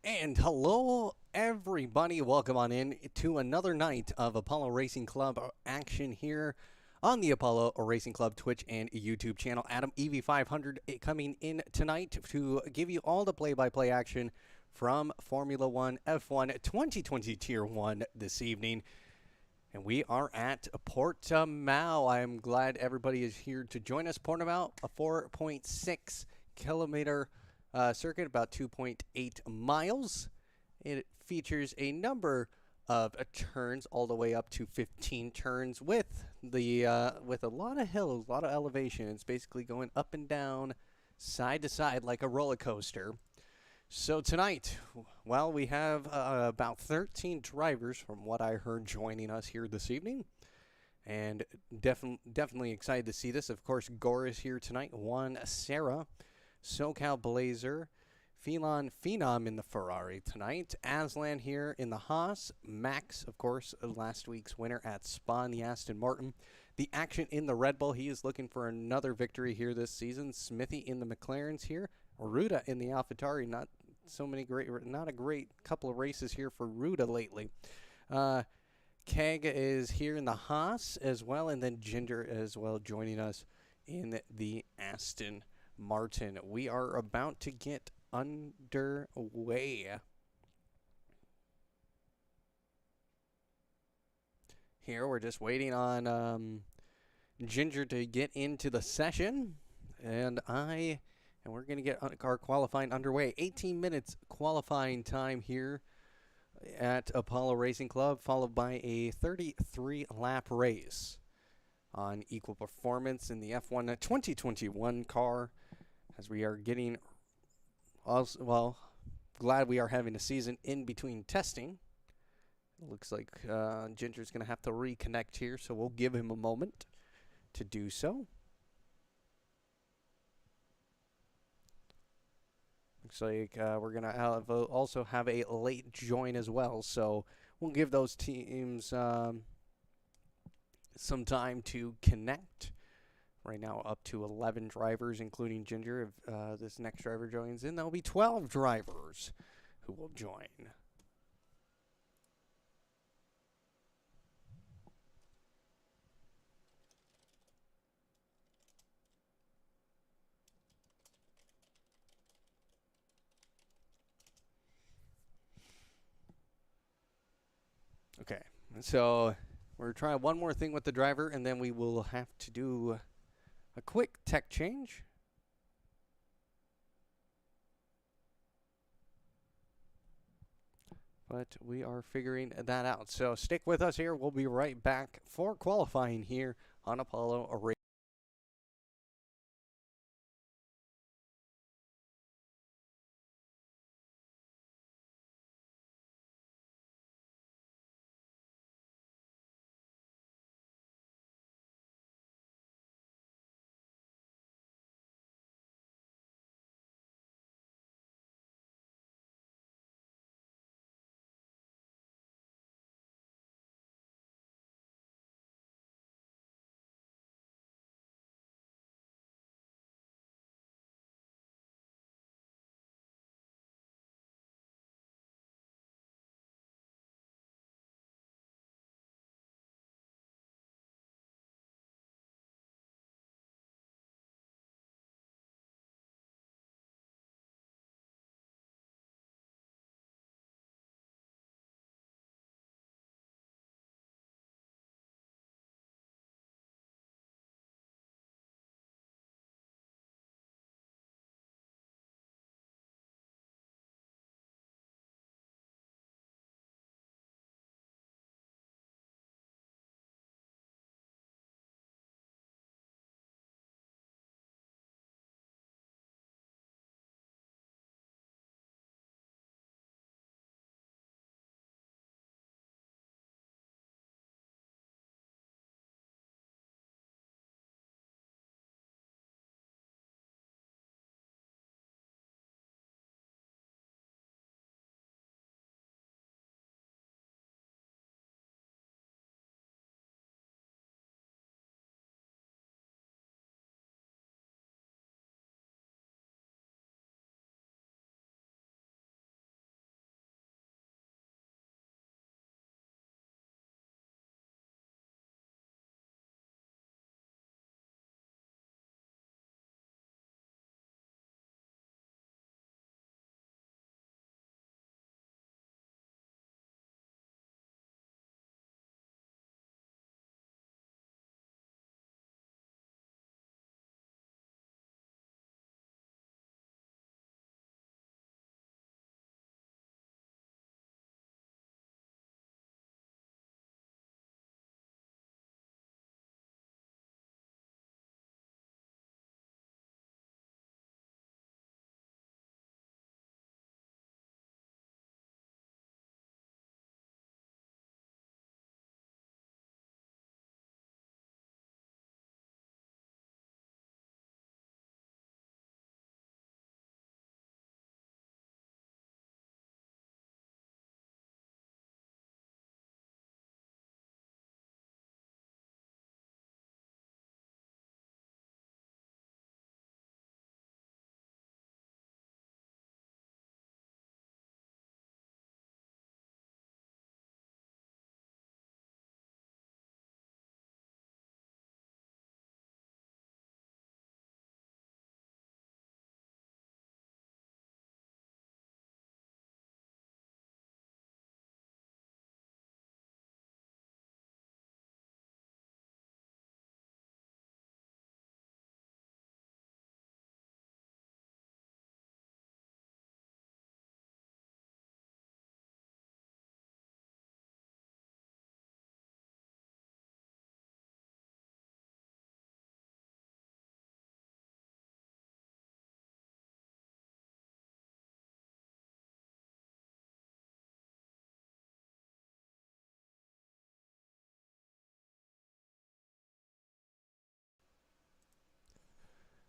And hello, everybody. Welcome on in to another night of Apollo Racing Club action here on the Apollo Racing Club Twitch and YouTube channel. Adam EV500 coming in tonight to give you all the play-by-play action from Formula One F1 2020 Tier 1 this evening. And we are at Portimao. I'm glad everybody is here to join us. Portimao, a 4.6 kilometer circuit, about 2.8 miles. It features a number of turns, all the way up to 15 turns, with a lot of hills, a lot of elevation. It's basically going up and down, side to side, like a roller coaster. So tonight, well, we have about 13 drivers, from what I heard, joining us here this evening. And definitely excited to see this. Of course, Gore is here tonight. Juan Serra, SoCal Blazer, Phelan Phenom in the Ferrari tonight. Aslan here in the Haas. Max, of course, last week's winner at Spa in the Aston Martin. The action in the Red Bull. He is looking for another victory here this season. Smithy in the McLarens here. Ruda in the AlphaTauri. Not a great couple of races here for Ruda lately. Keg is here in the Haas as well, and then Ginger as well joining us in the Aston Martin. We are about to get underway. Here we're just waiting on Ginger to get into the session, and we're going to get our qualifying underway. 18 minutes qualifying time here at Apollo Racing Club, followed by a 33-lap race on equal performance in the F1 2021 car, as we are getting, well, glad we are having a season in between testing. It looks like Ginger's going to have to reconnect here, so we'll give him a moment to do so. Looks like we're going to also have a late join as well, so we'll give those teams some time to connect. Right now up to 11 drivers, including Ginger. If this next driver joins in, there'll be 12 drivers who will join. Okay, so we're trying one more thing with the driver, and then we will have to do a quick tech change. But we are figuring that out. So stick with us here. We'll be right back for qualifying here on Apollo Racing.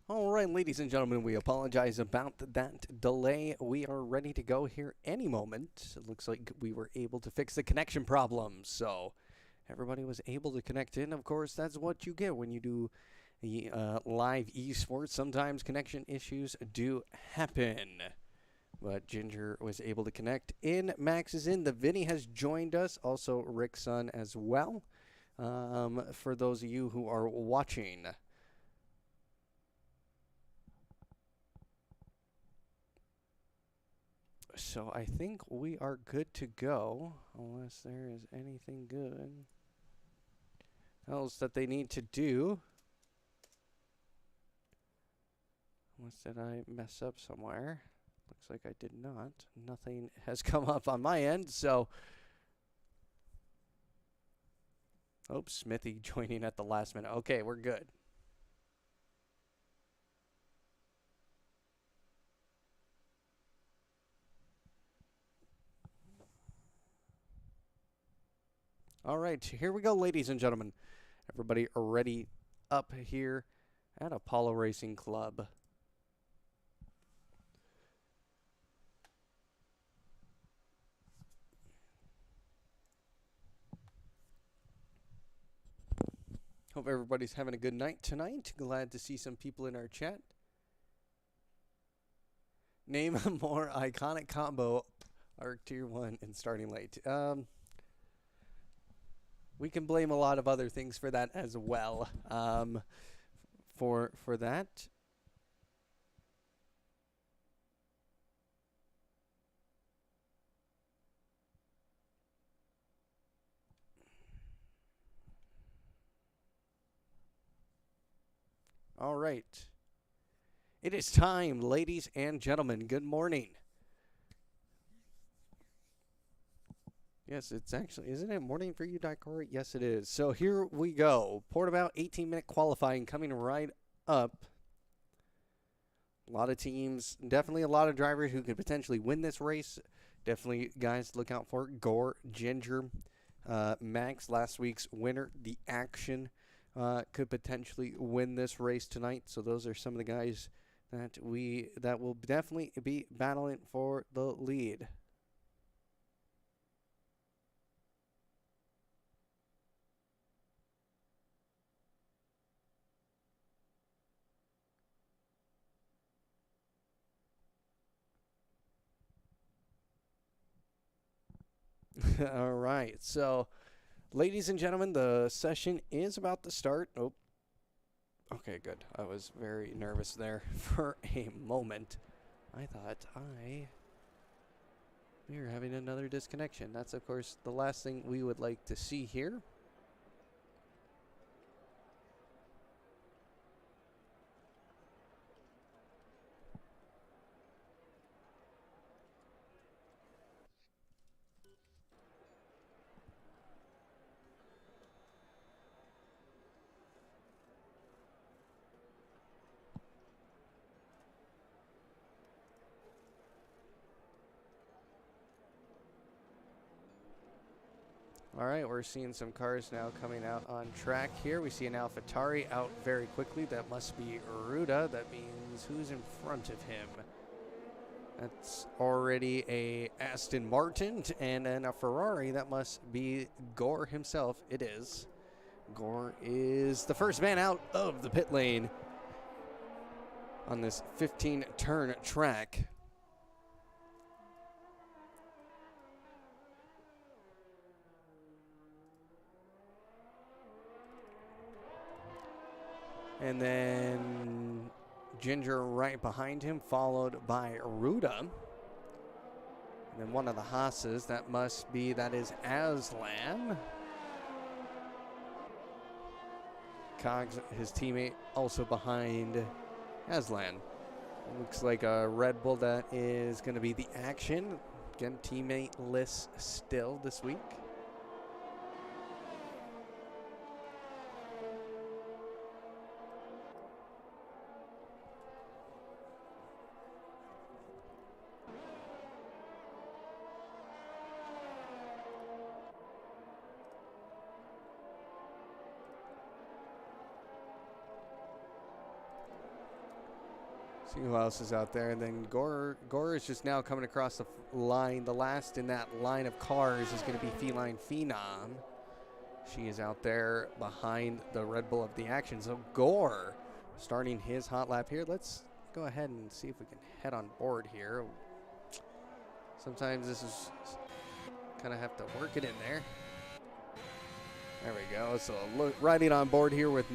All right, ladies and gentlemen, we apologize about that delay. We are ready to go here any moment. It looks like we were able to fix the connection problem, so everybody was able to connect in. Of course, that's what you get when you do live esports. Sometimes connection issues do happen. But Ginger was able to connect in. Max is in. The Vinny has joined us. Also, Rick's son as well. For those of you who are watching. So I think we are good to go, unless there is anything good else that they need to do. Unless did I mess up somewhere? Looks like I did not. Nothing has come up on my end, so. Oops, Smithy joining at the last minute. Okay, we're good. All right, here we go, ladies and gentlemen. Everybody ready up here at Apollo Racing Club. Hope everybody's having a good night tonight. Glad to see some people in our chat. Name a more iconic combo, Arc Tier 1 and starting late. We can blame a lot of other things for that as well. For that. All right. It is time, ladies and gentlemen. Good morning. Yes, it's actually, isn't it morning for you, Corey? Yes, it is. So here we go. Portugal 18-minute qualifying coming right up. A lot of teams, definitely a lot of drivers who could potentially win this race. Definitely guys to look out for. Gore, Ginger, Max, last week's winner. The Action could potentially win this race tonight. So those are some of the guys that will definitely be battling for the lead. All right. So, ladies and gentlemen, the session is about to start. Oh, okay, good. I was very nervous there for a moment. I thought we were having another disconnection. That's, of course, the last thing we would like to see here. All right, we're seeing some cars now coming out on track here. We see an AlphaTauri out very quickly. That must be Ruda. That means who's in front of him? That's already a Aston Martin and then a Ferrari. That must be Gore himself. It is. Gore is the first man out of the pit lane on this 15-turn track. And then Ginger right behind him, followed by Ruda. And then one of the Haas's, that is Aslan. Cogs, his teammate, also behind Aslan. Looks like a Red Bull that is going to be the Action. Again, teammate-less still this week. See who else is out there. And then Gore is just now coming across the line. The last in that line of cars is going to be Feline Phenom. She is out there behind the Red Bull of the action. So Gore starting his hot lap here. Let's go ahead and see if we can head on board here. Sometimes this is kind of have to work it in there. There we go. So riding on board here with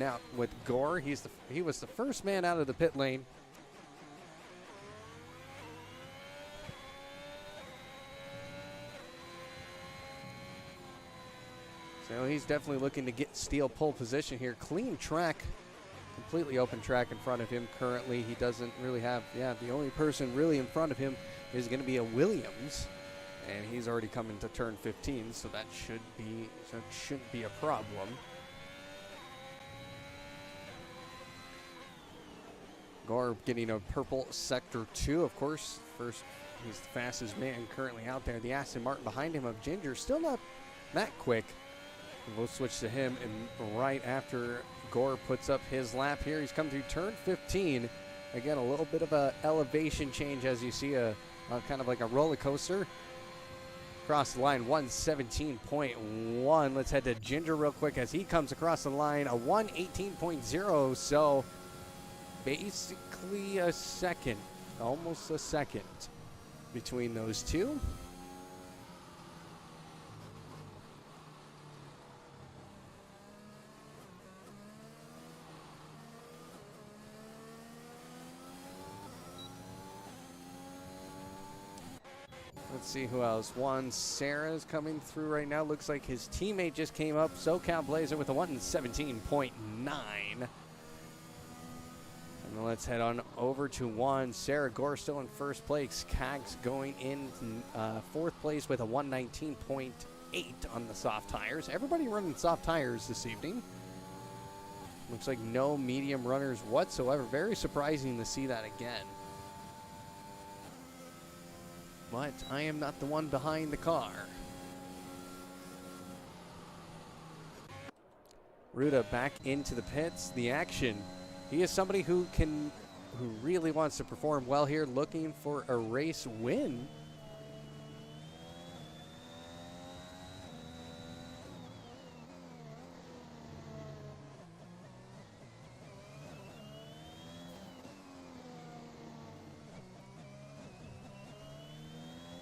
Gore. He was the first man out of the pit lane. So he's definitely looking to steal pole position here. Clean track, completely open track in front of him currently. He doesn't really have, the only person really in front of him is going to be a Williams. And he's already coming to turn 15, so that shouldn't be a problem. Gore getting a purple sector 2, of course. First, he's the fastest man currently out there. The Aston Martin behind him of Ginger, still not that quick. We'll switch to him, and right after Gore puts up his lap here, he's come through turn 15. Again, a little bit of a elevation change as you see kind of like a roller coaster. Across the line, 117.1. Let's head to Ginger real quick as he comes across the line, a 118.0. So basically a second, almost a second between those two. Let's see who else. Juan Serra's coming through right now. Looks like his teammate just came up. SoCal Blazer with a 117.9. And let's head on over to Juan Serra. Gore still in first place. Cags going in fourth place with a 119.8 on the soft tires. Everybody running soft tires this evening. Looks like no medium runners whatsoever. Very surprising to see that again. But I am not the one behind the car. Ruda back into the pits. The action. He is somebody who really wants to perform well here, looking for a race win.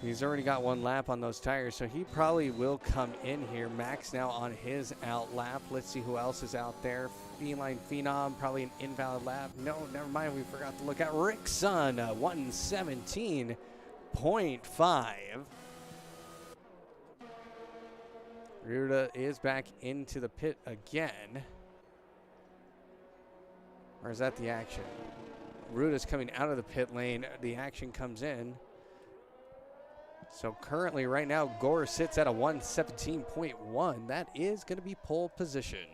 He's already got one lap on those tires, so he probably will come in here. Max now on his out lap. Let's see who else is out there. Feline Phenom, probably an invalid lap. No, never mind. We forgot to look at Rick Sun, 117.5. Ruda is back into the pit again. Or is that the action? Ruda's coming out of the pit lane. The action comes in. So currently right now, Gore sits at a 117.1. That is going to be pole position.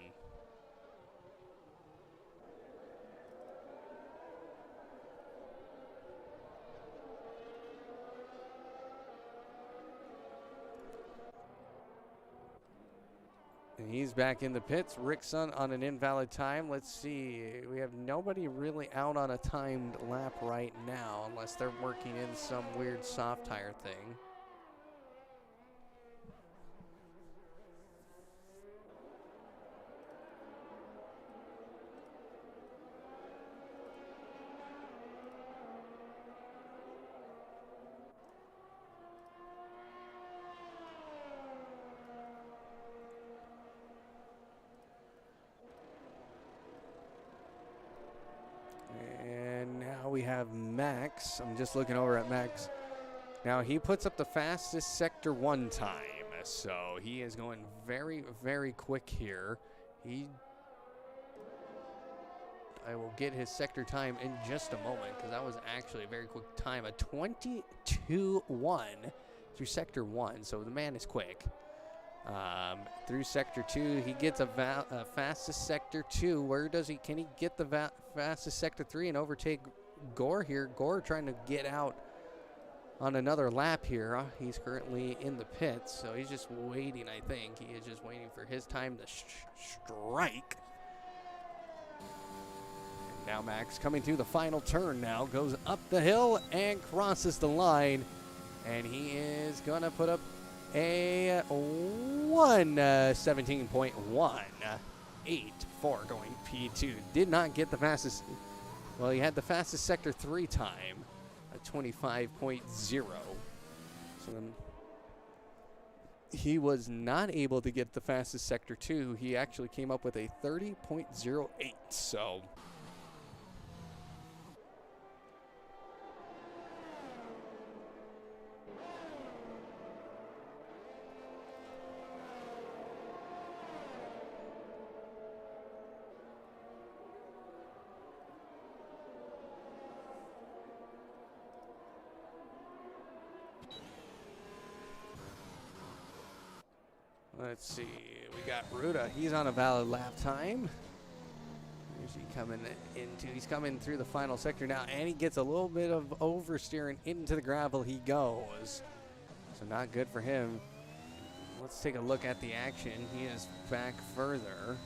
And he's back in the pits. Rickson on an invalid time. Let's see. We have nobody really out on a timed lap right now unless they're working in some weird soft tire thing. We have Max. I'm just looking over at Max. Now he puts up the fastest sector 1 time. So he is going very, very quick here. I will get his sector time in just a moment because that was actually a very quick time. A 22.1 through sector 1. So the man is quick. Through sector 2, he gets a fastest sector 2. Where does he? Can he get the fastest sector 3 and overtake Gore here? Gore trying to get out on another lap here. He's currently in the pits, so he's just waiting, I think. He is just waiting for his time to strike. And Now Max coming through the final turn now, goes up the hill and crosses the line. And he is going to put up a 1:17.18 going P2. Did not get the fastest. Well, he had the fastest sector 3 time, a 25.0. So then he was not able to get the fastest sector 2. He actually came up with a 30.08. So let's see, we got Ruda. He's on a valid lap time. Here's he coming into, he's coming through the final sector now, and he gets a little bit of oversteering into the gravel. He goes. So not good for him. Let's take a look at the action. He is back further.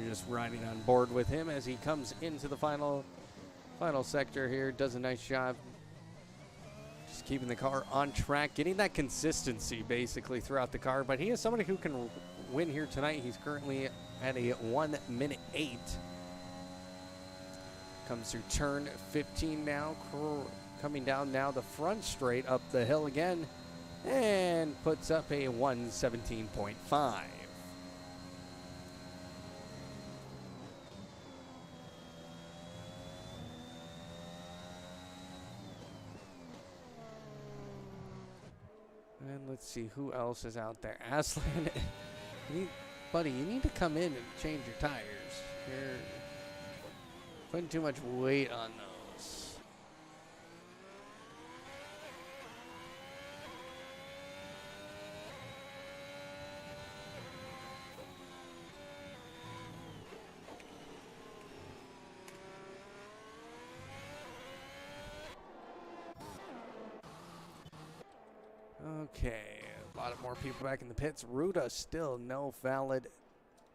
Just riding on board with him as he comes into the final sector here. Does a nice job just keeping the car on track, getting that consistency basically throughout the car. But he is somebody who can win here tonight. He's currently at a 1:08. Comes through turn 15 now, coming down now the front straight up the hill again, and puts up a 1:17.5. And let's see who else is out there. Aslan, buddy, you need to come in and change your tires. You're putting too much weight on those. Okay, a lot of more people back in the pits. Ruda still no valid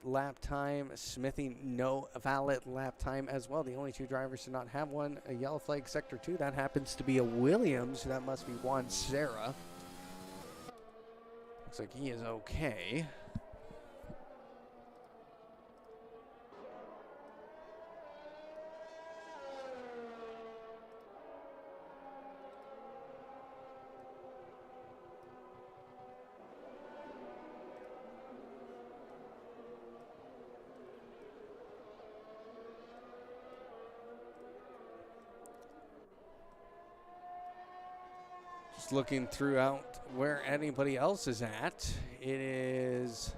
lap time. Smithy no valid lap time as well. The only two drivers to not have one. A yellow flag sector 2. That happens to be a Williams. That must be Juan Serra. Looks like he is okay. Looking throughout where anybody else is at, it is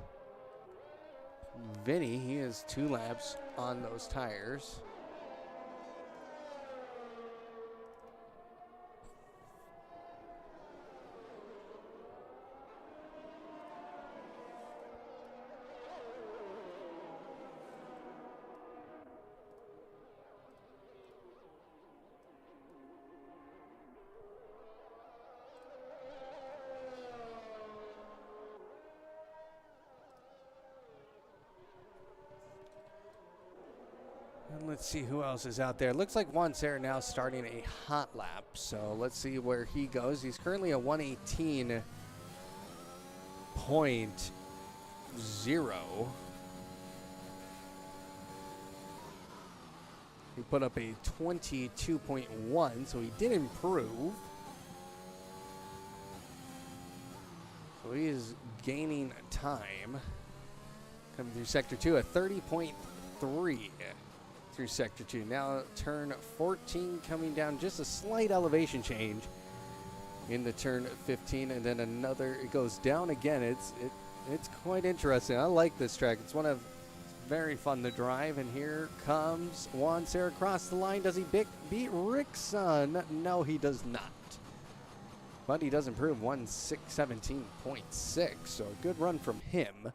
Vinny. He has 2 laps on those tires. And let's see who else is out there. Looks like Juan Serra now starting a hot lap. So let's see where he goes. He's currently a 1:18.0. He put up a 22.1, so he did improve. So he is gaining time. Coming through sector 2, a 30.3 through sector 2. Now turn 14 coming down, just a slight elevation change into turn 15, and then another, it goes down again. It's quite interesting. I like this track. It's one of very fun to drive, and here comes Juan Serra across the line. Does he beat Rickson? No, he does not. But he does improve 1:17.6, so a good run from him.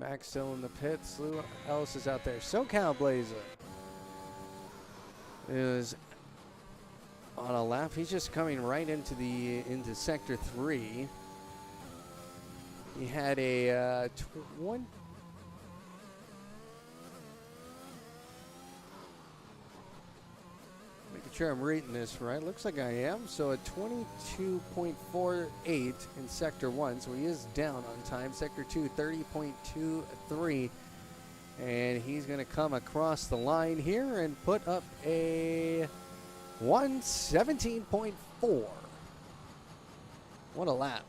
Max still in the pits. Who else is out there? SoCal Blazer is on a lap. He's just coming right into sector 3. He had a 20. Making sure I'm reading this right. Looks like I am. So a 22.48 in sector 1. So he is down on time. Sector 2, 30.23. And he's going to come across the line here and put up a 117.4. What a lap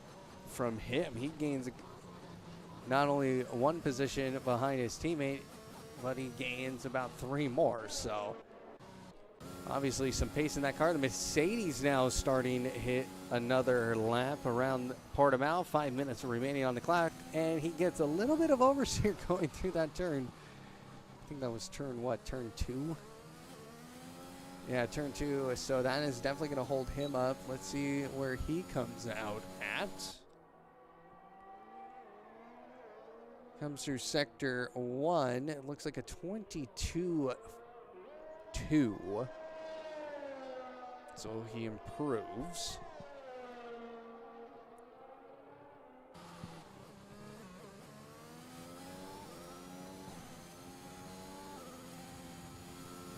from him. He gains not only one position behind his teammate, but he gains about 3 more. So obviously some pace in that car. The Mercedes now starting to hit another lap around Portimao. 5 minutes remaining on the clock, and he gets a little bit of oversteer going through that turn. I think that was turn what? Turn 2? Yeah, turn 2. So that is definitely going to hold him up. Let's see where he comes out at. Comes through sector 1. It looks like a 22.2. So he improves.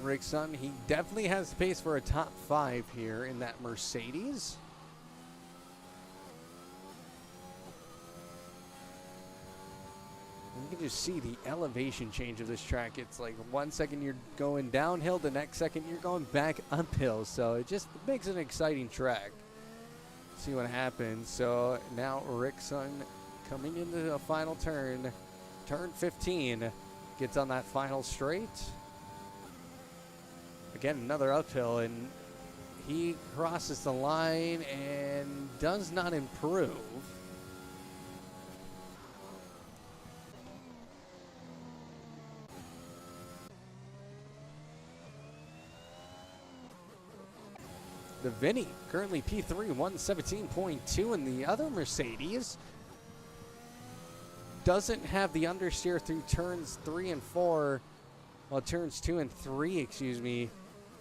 Rickson, he definitely has the pace for a top 5 here in that Mercedes. You can just see the elevation change of this track. It's like 1 second you're going downhill, the next second you're going back uphill. So it just makes it an exciting track. See what happens. So now Rickson coming into a final turn. Turn 15. Gets on that final straight. Again, another uphill, and he crosses the line and does not improve. The Vinny, currently P3, 117.2, and the other Mercedes doesn't have the understeer through turns 3 and 4, well, turns 2 and 3, excuse me,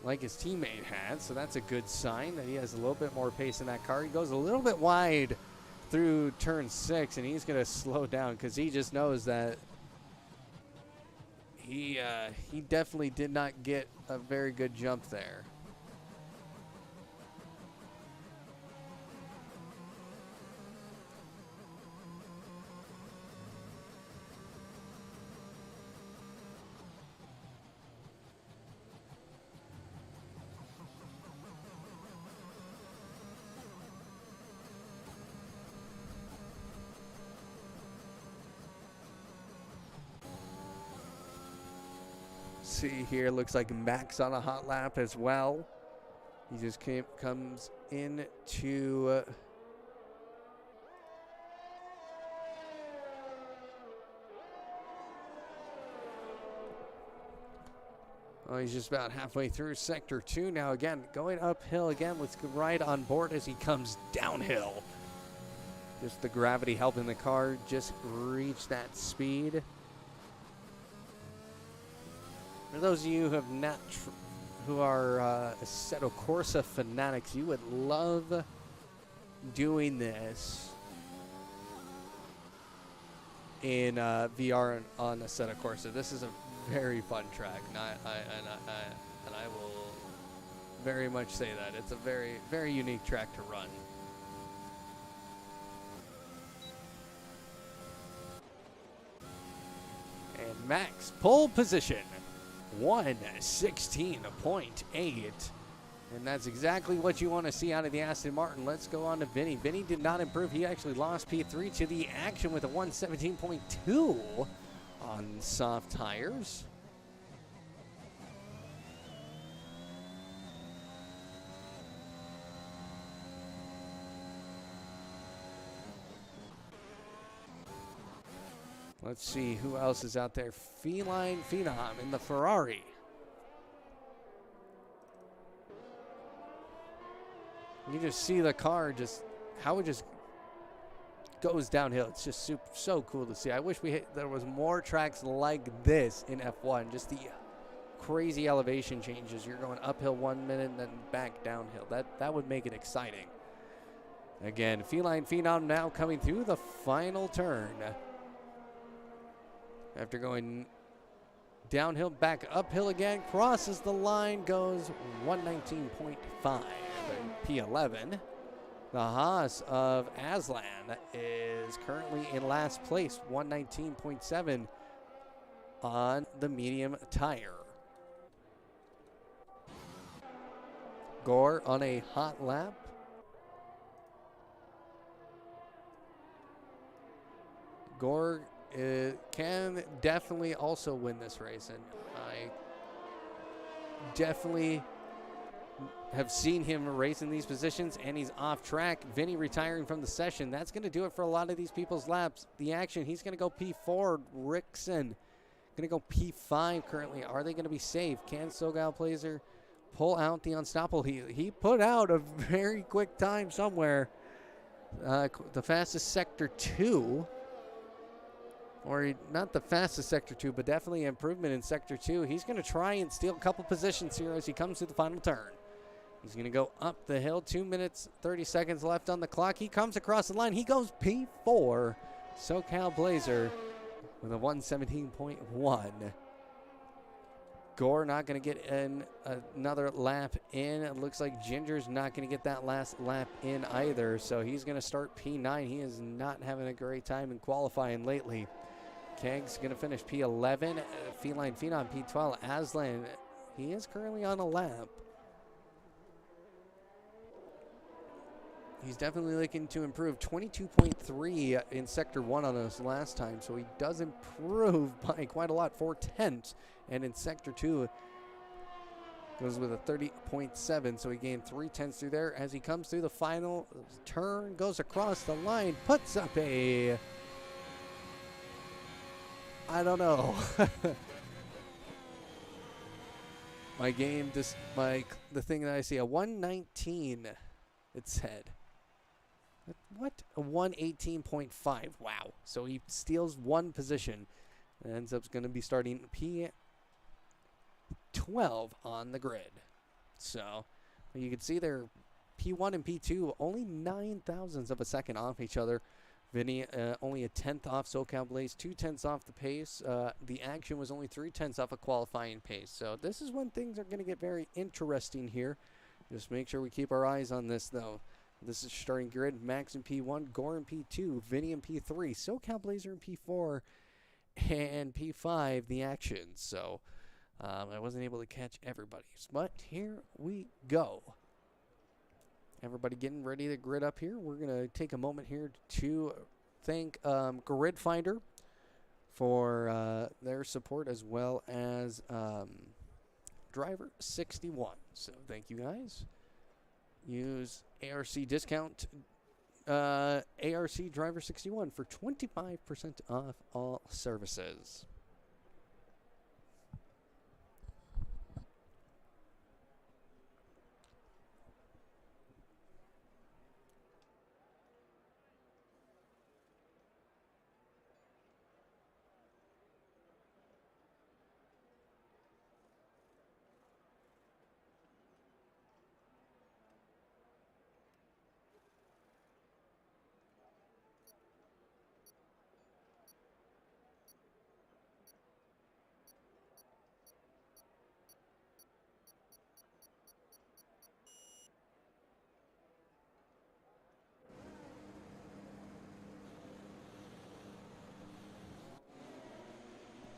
like his teammate had. So that's a good sign that he has a little bit more pace in that car. He goes a little bit wide through turn 6, and he's going to slow down because he just knows that he definitely did not get a very good jump there. See here, looks like Max on a hot lap as well. He just comes into oh, he's just about halfway through sector 2 now. Again, going uphill again. Let's go right on board as he comes downhill. Just the gravity helping the car just reach that speed. For those of you who have not, who are Assetto Corsa fanatics, you would love doing this in VR on Assetto Corsa. This is a very fun track, and I will very much say that it's a very, very unique track to run. And Max, pole position. 116.8, and that's exactly what you want to see out of the Aston Martin. Let's go on to Vinny. Vinny did not improve. He actually lost P3 to the action with a 117.2 on soft tires. Let's see who else is out there. Feline Phenom in the Ferrari. You just see the car just, how it just goes downhill. It's just so cool to see. I wish there was more tracks like this in F1. Just the crazy elevation changes. You're going uphill 1 minute and then back downhill. That would make it exciting. Again, Feline Phenom now coming through the final turn. After going downhill, back uphill again, crosses the line, goes 119.5, P11. The Haas of Aslan is currently in last place, 119.7 on the medium tire. Gore on a hot lap. Gore can definitely also win this race, and I definitely have seen him race in these positions, and he's off track. Vinny retiring from the session. That's going to do it for a lot of these people's laps. The action, he's going to go P4. Rickson going to go P5 currently. Are they going to be safe? Can Sogal Blazer pull out the unstoppable? He put out a very quick time somewhere. The fastest Sector 2. Or not the fastest Sector 2, but definitely improvement in Sector 2. He's going to try and steal a couple positions here as he comes to the final turn. He's going to go up the hill. 2 minutes, 30 seconds left on the clock. He comes across the line. He goes P4. SoCal Blazer with a 117.1. Gore not going to get another lap in. It looks like Ginger's not going to get that last lap in either. So he's going to start P9. He is not having a great time in qualifying lately. Keg's going to finish P11. Feline Phenom P12. Aslan, he is currently on a lap. He's definitely looking to improve. 22.3 in Sector 1 on us last time, so he does improve by quite a lot, 4/10. And in Sector 2, goes with a 30.7, so he gained 3/10 through there. As he comes through the final turn, goes across the line, puts up a... I don't know. The thing that I see, a 119, it said. What? A 118.5. Wow. So he steals one position and ends up going to be starting P12 on the grid. So you can see there, P1 and P2 only 0.9 of a second off each other. Vinny only a 10th off SoCal Blaze, 2/10 off the pace. The action was only 3/10 off a qualifying pace. So this is when things are going to get very interesting here. Just make sure we keep our eyes on this, though. This is starting grid. Max in P1, Gore in P2, Vinny in P3, SoCal Blazer in P4, and P5, the action. So I wasn't able to catch everybody's, but here we go. Everybody getting ready to grid up here. We're going to take a moment here to thank Grid Finder for their support, as well as Driver 61. So thank you guys. Use ARC discount ARC Driver 61 for 25% off all services.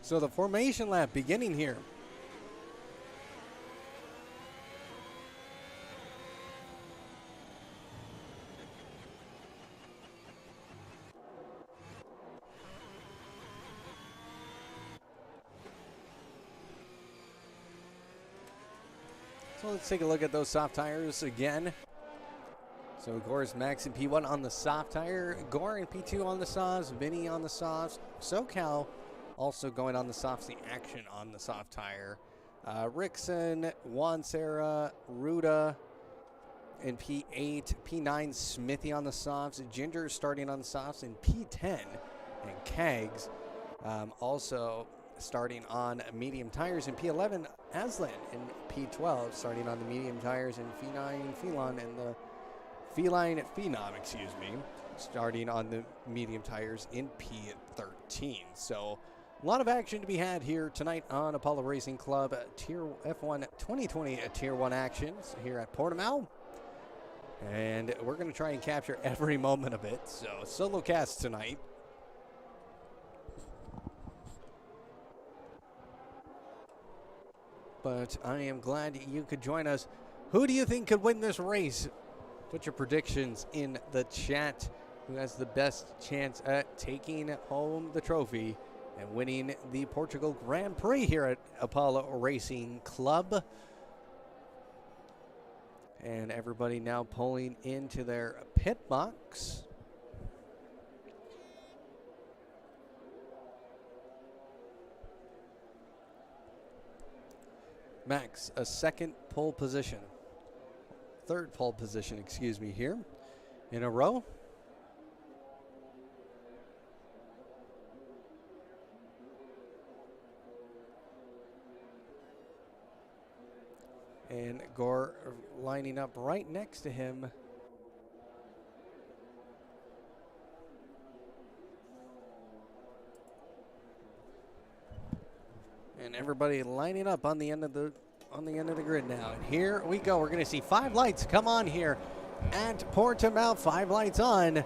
So the formation lap beginning here. So let's take a look at those soft tires again. So Gore's Max in P1 on the soft tire, Gore in P2 on the softs, Vinny on the softs, SoCal also going on the softs, the action on the soft tire. Rickson, Juan Serra, Ruda, in P8. P9, Smithy on the softs. Ginger starting on the softs in P10. And Kegs also starting on medium tires in P11. Aslan in P12 starting on the medium tires. And P9, Felon and the Feline Phenom, starting on the medium tires in P13. So a lot of action to be had here tonight on Apollo Racing Club Tier F1 2020 Tier 1 actions here at Portimao. And we're going to try and capture every moment of it. So solo cast tonight. But I am glad you could join us. Who do you think could win this race? Put your predictions in the chat. Who has the best chance at taking home the trophy and winning the Portugal Grand Prix here at Apollo Racing Club? And everybody now pulling into their pit box. Max, a second pole position. Third pole position, here in a row. And Gore lining up right next to him. And everybody lining up on the end of the grid now. And here we go. We're going to see 5 lights come on here at Portimao. 5 lights on,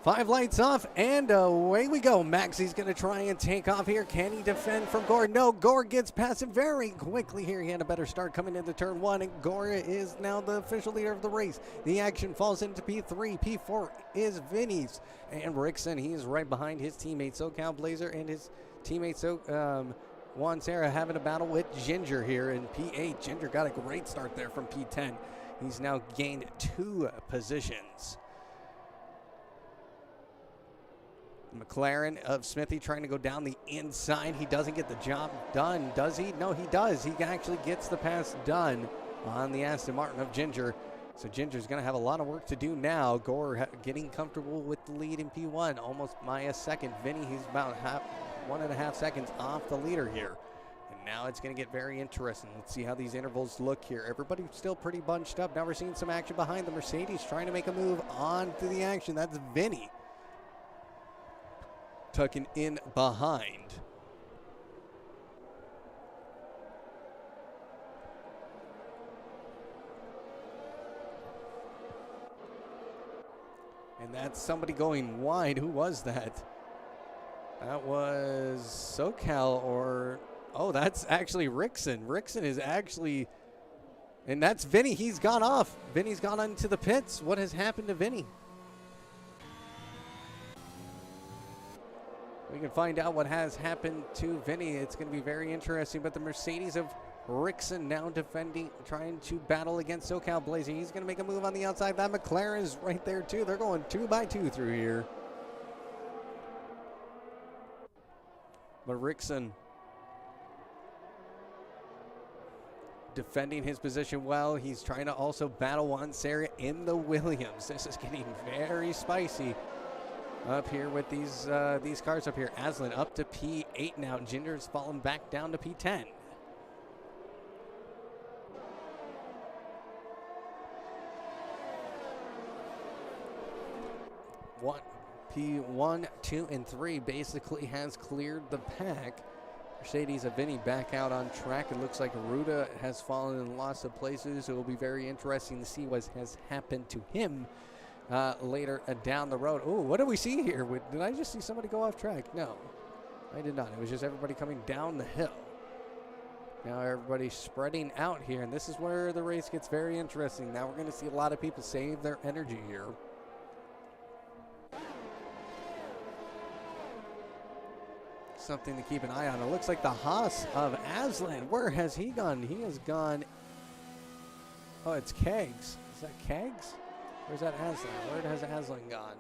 5 lights off, and away we go. Maxi's going to try and take off here. Can he defend from Gore? No, Gore gets past him very quickly here. He had a better start coming into turn 1, and Gore is now the official leader of the race. The action falls into P3. P4 is Vinny's. And Rickson, he is right behind his teammate SoCal Blazer and his teammate Juan Serra having a battle with Ginger here in P8. Ginger got a great start there from P10. He's now gained 2 positions. McLaren of Smithy trying to go down the inside. He doesn't get the job done, does he? No, he does. He actually gets the pass done on the Aston Martin of Ginger. So Ginger's going to have a lot of work to do now. Gore getting comfortable with the lead in P1, almost by a second. Vinny, he's about 1.5 seconds off the leader here. And now it's going to get very interesting. Let's see how these intervals look here. Everybody's still pretty bunched up. Now we're seeing some action behind the Mercedes trying to make a move on to the action. That's Vinny tucking in behind. And that's somebody going wide. Who was that? That was SoCal or... Oh, that's actually Rickson. Rickson is actually... And that's Vinny. He's gone off. Vinny's gone into the pits. What has happened to Vinny? We can find out what has happened to Vinny. It's going to be very interesting. But the Mercedes of Rickson now defending, trying to battle against SoCal Blazer. He's going to make a move on the outside. That McLaren is right there too. They're going 2 by 2 through here. But Rickson defending his position well. He's trying to also battle Juan Serra in the Williams. This is getting very spicy up here with these cars up here. Aslan up to P8 now. Ginger's fallen back down to P10. P1, 2, and 3 basically has cleared the pack. Mercedes of Vinny back out on track. It looks like Ruda has fallen in lots of places. It will be very interesting to see what has happened to him later down the road. Oh, what do we see here? Did I just see somebody go off track? No, I did not. It was just everybody coming down the hill. Now everybody's spreading out here, and this is where the race gets very interesting. Now we're going to see a lot of people save their energy here. Something to keep an eye on. It looks like the Haas of Aslan. Where has he gone? He has gone. Oh, it's Kegs. Is that Kegs? Or is that Aslan? Where has Aslan gone?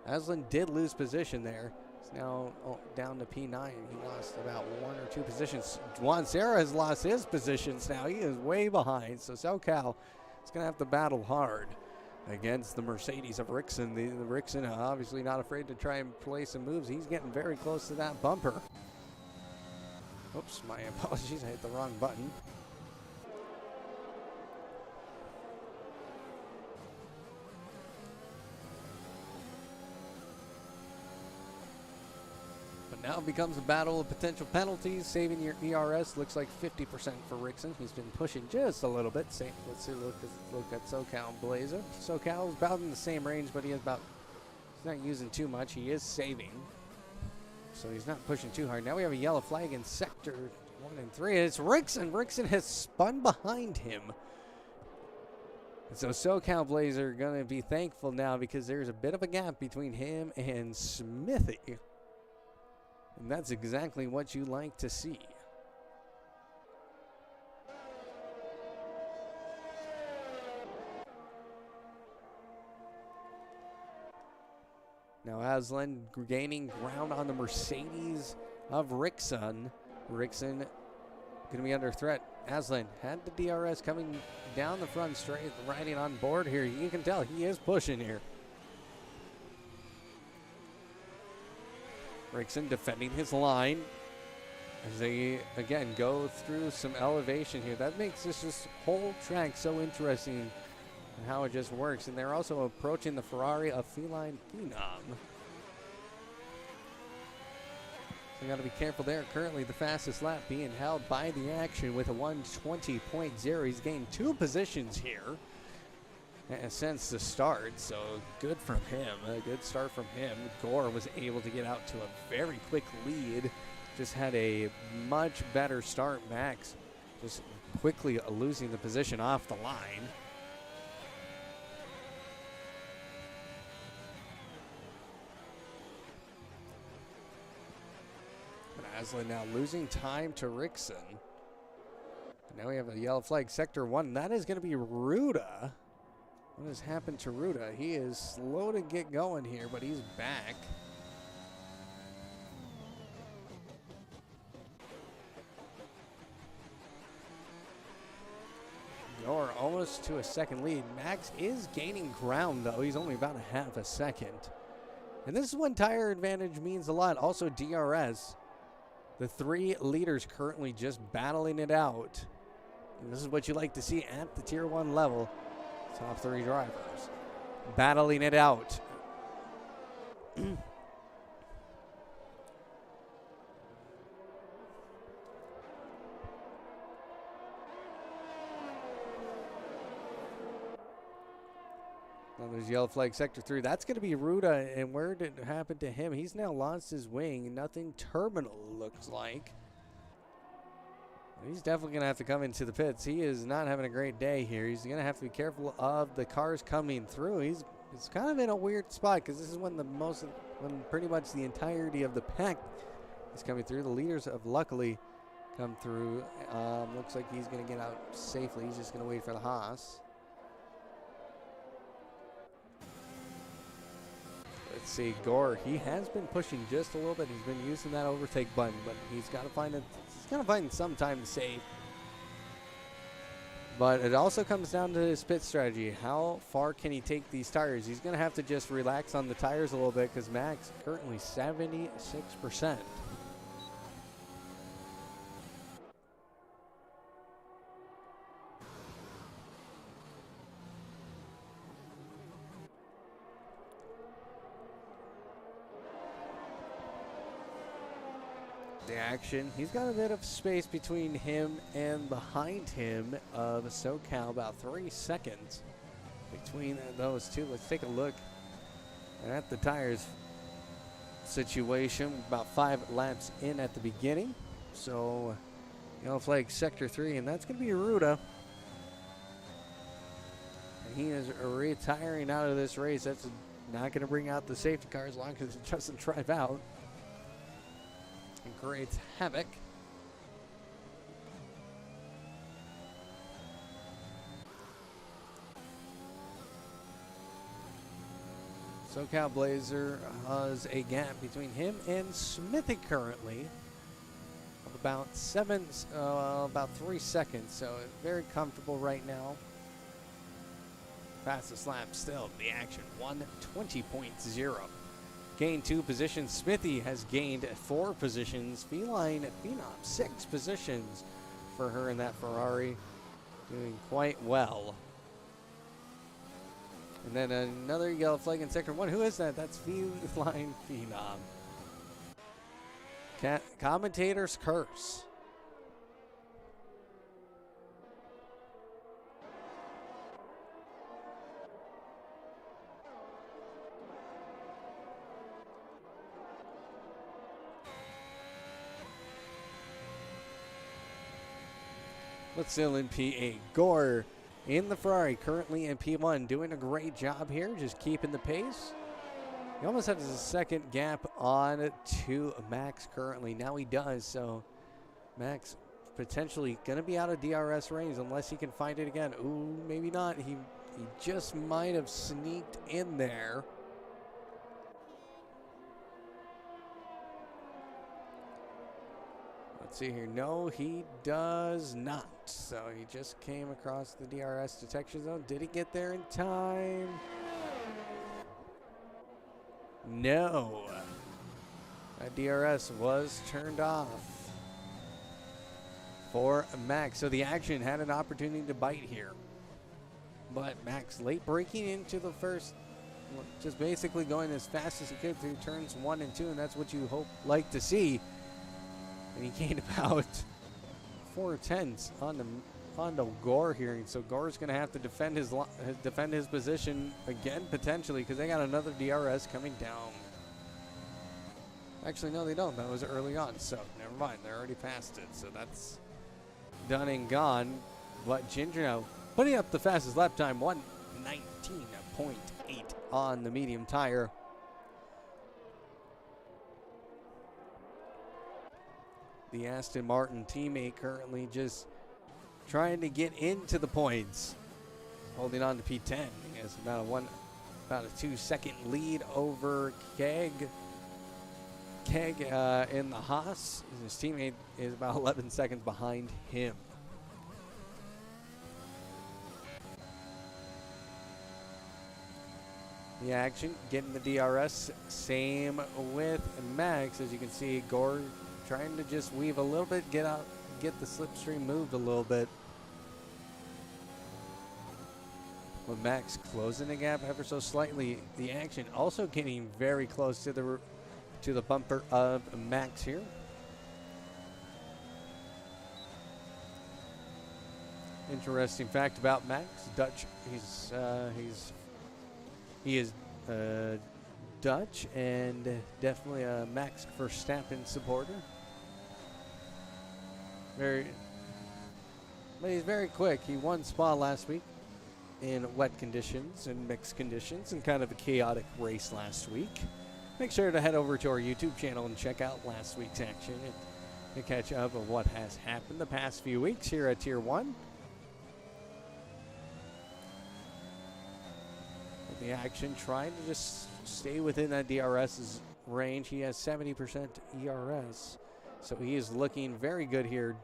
Aslan did lose position there. He's now down to P9. He lost about 1 or 2 positions. Juan Serra has lost his positions now. He is way behind. So SoCal He's going to have to battle hard against the Mercedes of Rixon. The Rixon obviously not afraid to try and play some moves. He's getting very close to that bumper. Oops, my apologies. I hit the wrong button. Now it becomes a battle of potential penalties. Saving your ERS looks like 50% for Rixon. He's been pushing just a little bit. Let's see, look at SoCal and Blazer. SoCal is about in the same range, but he's not using too much. He is saving, so he's not pushing too hard. Now we have a yellow flag in sector 1 and 3. It's Rixon. Rixon has spun behind him. And so SoCal Blazer are going to be thankful now because there's a bit of a gap between him and Smithy. And that's exactly what you like to see. Now Aslan gaining ground on the Mercedes of Rixon. Rixon going to be under threat. Aslan had the DRS coming down the front straight, riding on board here. You can tell he is pushing here. Rixon defending his line as they, again, go through some elevation here. That makes this whole track so interesting and how it just works. And they're also approaching the Ferrari of Feline Phenom. So you got to be careful there. Currently the fastest lap being held by the Action with a 1:20.0. He's gained 2 positions here since the start, so good from him. A good start from him. Gore was able to get out to a very quick lead. Just had a much better start. Max just quickly losing the position off the line. But Aslan now losing time to Rixon. Now we have a yellow flag, sector 1. That is going to be Ruda. What has happened to Ruda? He is slow to get going here, but he's back. Gore almost to a second lead. Max is gaining ground, though. He's only about a half a second. And this is when tire advantage means a lot. Also, DRS. The 3 leaders currently just battling it out. And this is what you like to see at the Tier 1 level. Top 3 drivers battling it out. Now there's yellow flag sector 3. That's going to be Ruda. And where did it happen to him? He's now lost his wing. Nothing terminal looks like. He's definitely going to have to come into the pits. He is not having a great day here. He's going to have to be careful of the cars coming through. It's kind of in a weird spot because this is when when pretty much the entirety of the pack is coming through. The leaders have luckily come through. Looks like he's going to get out safely. He's just going to wait for the Haas. Let's see, Gore. He has been pushing just a little bit. He's been using that overtake button, but he's got to find some time to save. But it also comes down to his pit strategy. How far can he take these tires? He's going to have to just relax on the tires a little bit because Max currently 76%. The Action, he's got a bit of space between him and behind him of SoCal, about 3 seconds between those two. Let's take a look at the tires situation. About 5 laps in at the beginning. So, yellow flag sector 3, and that's going to be Ruda. And he is retiring out of this race. That's not going to bring out the safety car as long as it doesn't drive out. And creates havoc. SoCal Blazer has a gap between him and Smithy currently of about 3 seconds, so very comfortable right now. Fastest lap still the action, 1:20.0. Gained 2 positions. Smithy has gained 4 positions. Feline Phenom 6 positions for her in that Ferrari. Doing quite well. And then another yellow flag in sector 1. Who is that? That's Feline Phenom. Commentator's curse. But still in P8. Gore in the Ferrari, currently in P1, doing a great job here, just keeping the pace. He almost has a second gap on to Max currently. Now he does, so Max potentially going to be out of DRS range unless he can find it again. Ooh, maybe not. He just might have sneaked in there. Let's see here. No, he does not. So he just came across the DRS detection zone. Did he get there in time? No. That DRS was turned off for Max. So the action had an opportunity to bite here. But Max late braking into the first, just basically going as fast as he could through turns 1 and 2, and that's what you like to see. And he gained about 4/10 onto Gore here, and so Gore's going to have to defend his position again potentially because they got another DRS coming down. Actually, no, they don't. That was early on, so never mind. They're already past it, so that's done and gone. But Ginger now putting up the fastest lap time, 1:19.8 on the medium tire. The Aston Martin teammate currently just trying to get into the points, holding on to P10. He has about a 2-second lead over Keg in the Haas. His teammate is about 11 seconds behind him. The action, getting the DRS, same with Max. As you can see, Gore trying to just weave a little bit, get the slipstream moved a little bit. But Max closing the gap ever so slightly. The action also getting very close to the bumper of Max here. Interesting fact about Max, Dutch. He is Dutch and definitely a Max Verstappen supporter. But he's very quick. He won Spa last week in wet conditions and mixed conditions and kind of a chaotic race last week. Make sure to head over to our YouTube channel and check out last week's action and catch up on what has happened the past few weeks here at Tier 1. The action trying to just stay within that DRS's range. He has 70% ERS, so he is looking very good here.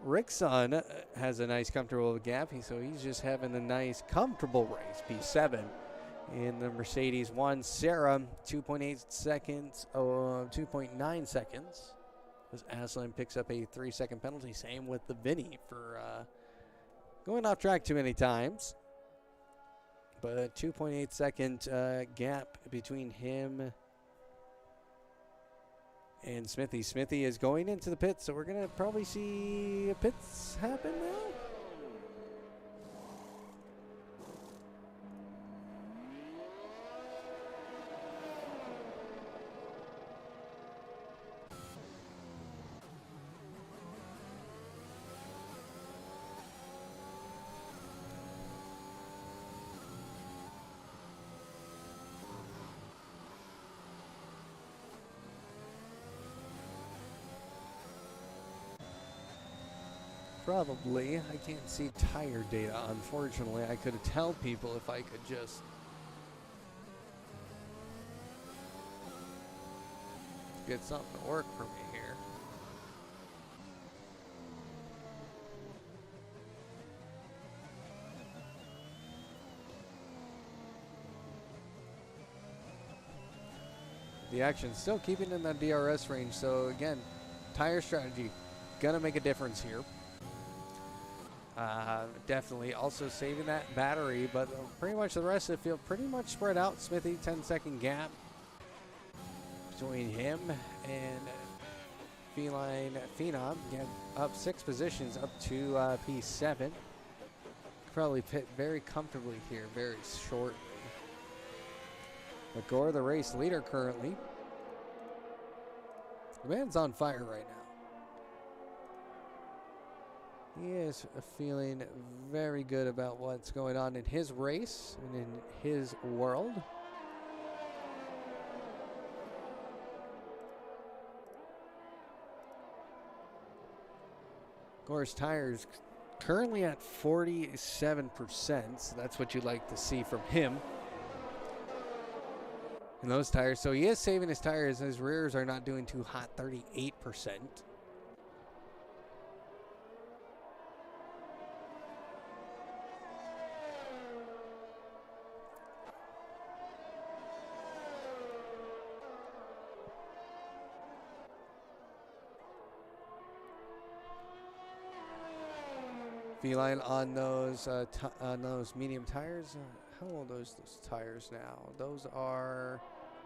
Rickson has a nice comfortable gap, so he's just having a nice comfortable race. P7 in the Mercedes 1. Sarah 2.8 seconds, 2.9 seconds as Aslan picks up a 3-second penalty. Same with the Vinny for going off track too many times. But a 2.8 second gap between him and Smithy. Smithy is going into the pits, so we're going to probably see pits happen now. Probably. I can't see tire data, unfortunately. I could tell people if I could just get something to work for me here. the action. Still keeping in that DRS range. So again, tire strategy gonna make a difference here. Definitely also saving that battery, but pretty much the rest of the field pretty much spread out. Smithy, 10-second gap between him and Feline Phenom. Get up 6 positions, up to P7. Probably pit very comfortably here, very shortly. But Gore, the race leader currently. The man's on fire right now. He is feeling very good about what's going on in his race and in his world. Gore's tires currently at 47%, so that's what you'd like to see from him in those tires. So he is saving his tires. His rears are not doing too hot, 38%. Feline on those medium tires. How old are those tires now? Those are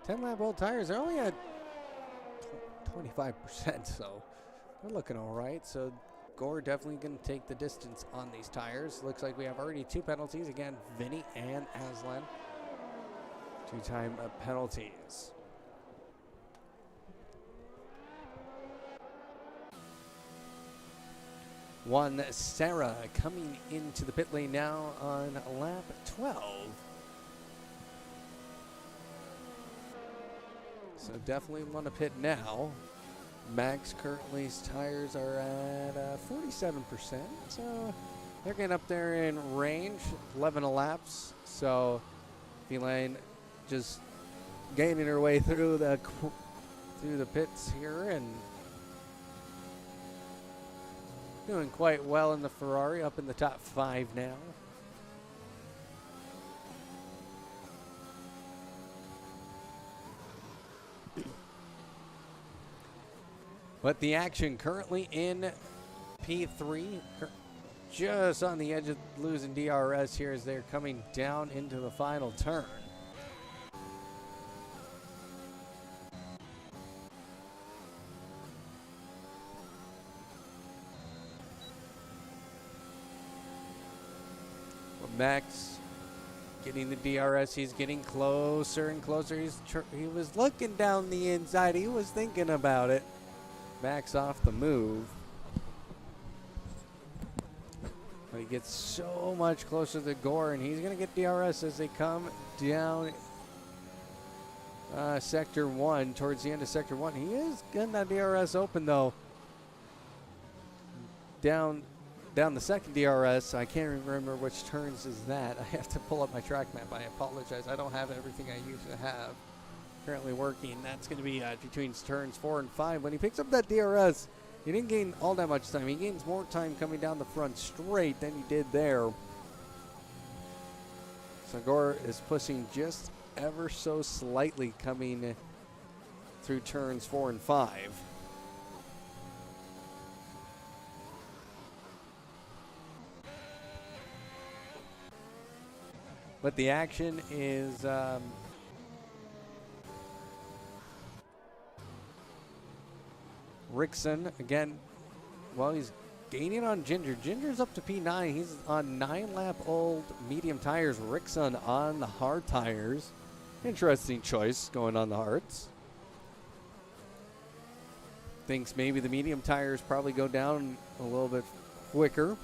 10-lap old tires. They're only at 25%, so they're looking all right. So Gore definitely going to take the distance on these tires. Looks like we have already 2 penalties. Again, Vinny and Aslan. 2-time penalties. One Sarah coming into the pit lane now on lap 12. So definitely want to pit now. Max currently's tires are at 47%. So they're getting up there in range, 11 laps. So Feline just gaining her way through the pits here and doing quite well in the Ferrari, up in the top 5 now. But the action currently in P3, just on the edge of losing DRS here as they're coming down into the final turn. Max getting the DRS. He's getting closer and closer. He was looking down the inside. He was thinking about it. Max off the move. But he gets so much closer to Gore, and he's going to get DRS as they come down Sector 1, towards the end of Sector 1. He is getting that DRS open, though. Down the second DRS, I can't remember which turns is that. I have to pull up my track map. I apologize. I don't have everything I used to have. Currently working. That's going to be between turns 4 and 5. When he picks up that DRS, he didn't gain all that much time. He gains more time coming down the front straight than he did there. So Gore is pushing just ever so slightly coming through turns 4 and 5. But the action is Rickson again. Well, he's gaining on Ginger. Ginger's up to P9. He's on 9-lap-old medium tires. Rickson on the hard tires. Interesting choice going on the hards. Thinks maybe the medium tires probably go down a little bit quicker.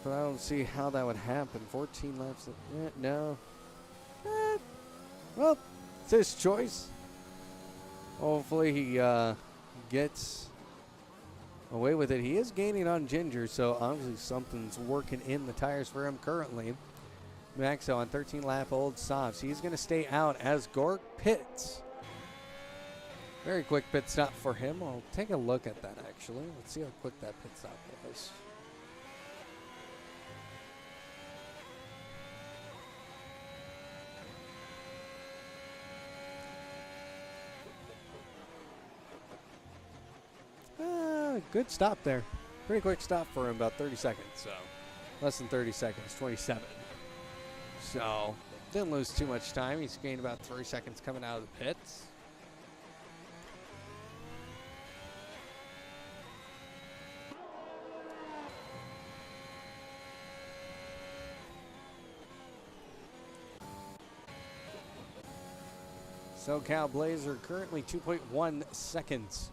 But I don't see how that would happen. 14 laps. No. Well, it's his choice. Hopefully he gets away with it. He is gaining on Ginger, so obviously something's working in the tires for him currently. Maxo on 13-lap-old softs. He's going to stay out as Gork pits. Very quick pit stop for him. I'll take a look at that, actually. Let's see how quick that pit stop was. Good stop there. Pretty quick stop for him, about 30 seconds. So less than 30 seconds, 27. So didn't lose too much time. He's gained about 3 seconds coming out of the pits. SoCal Blazer currently 2.1 seconds.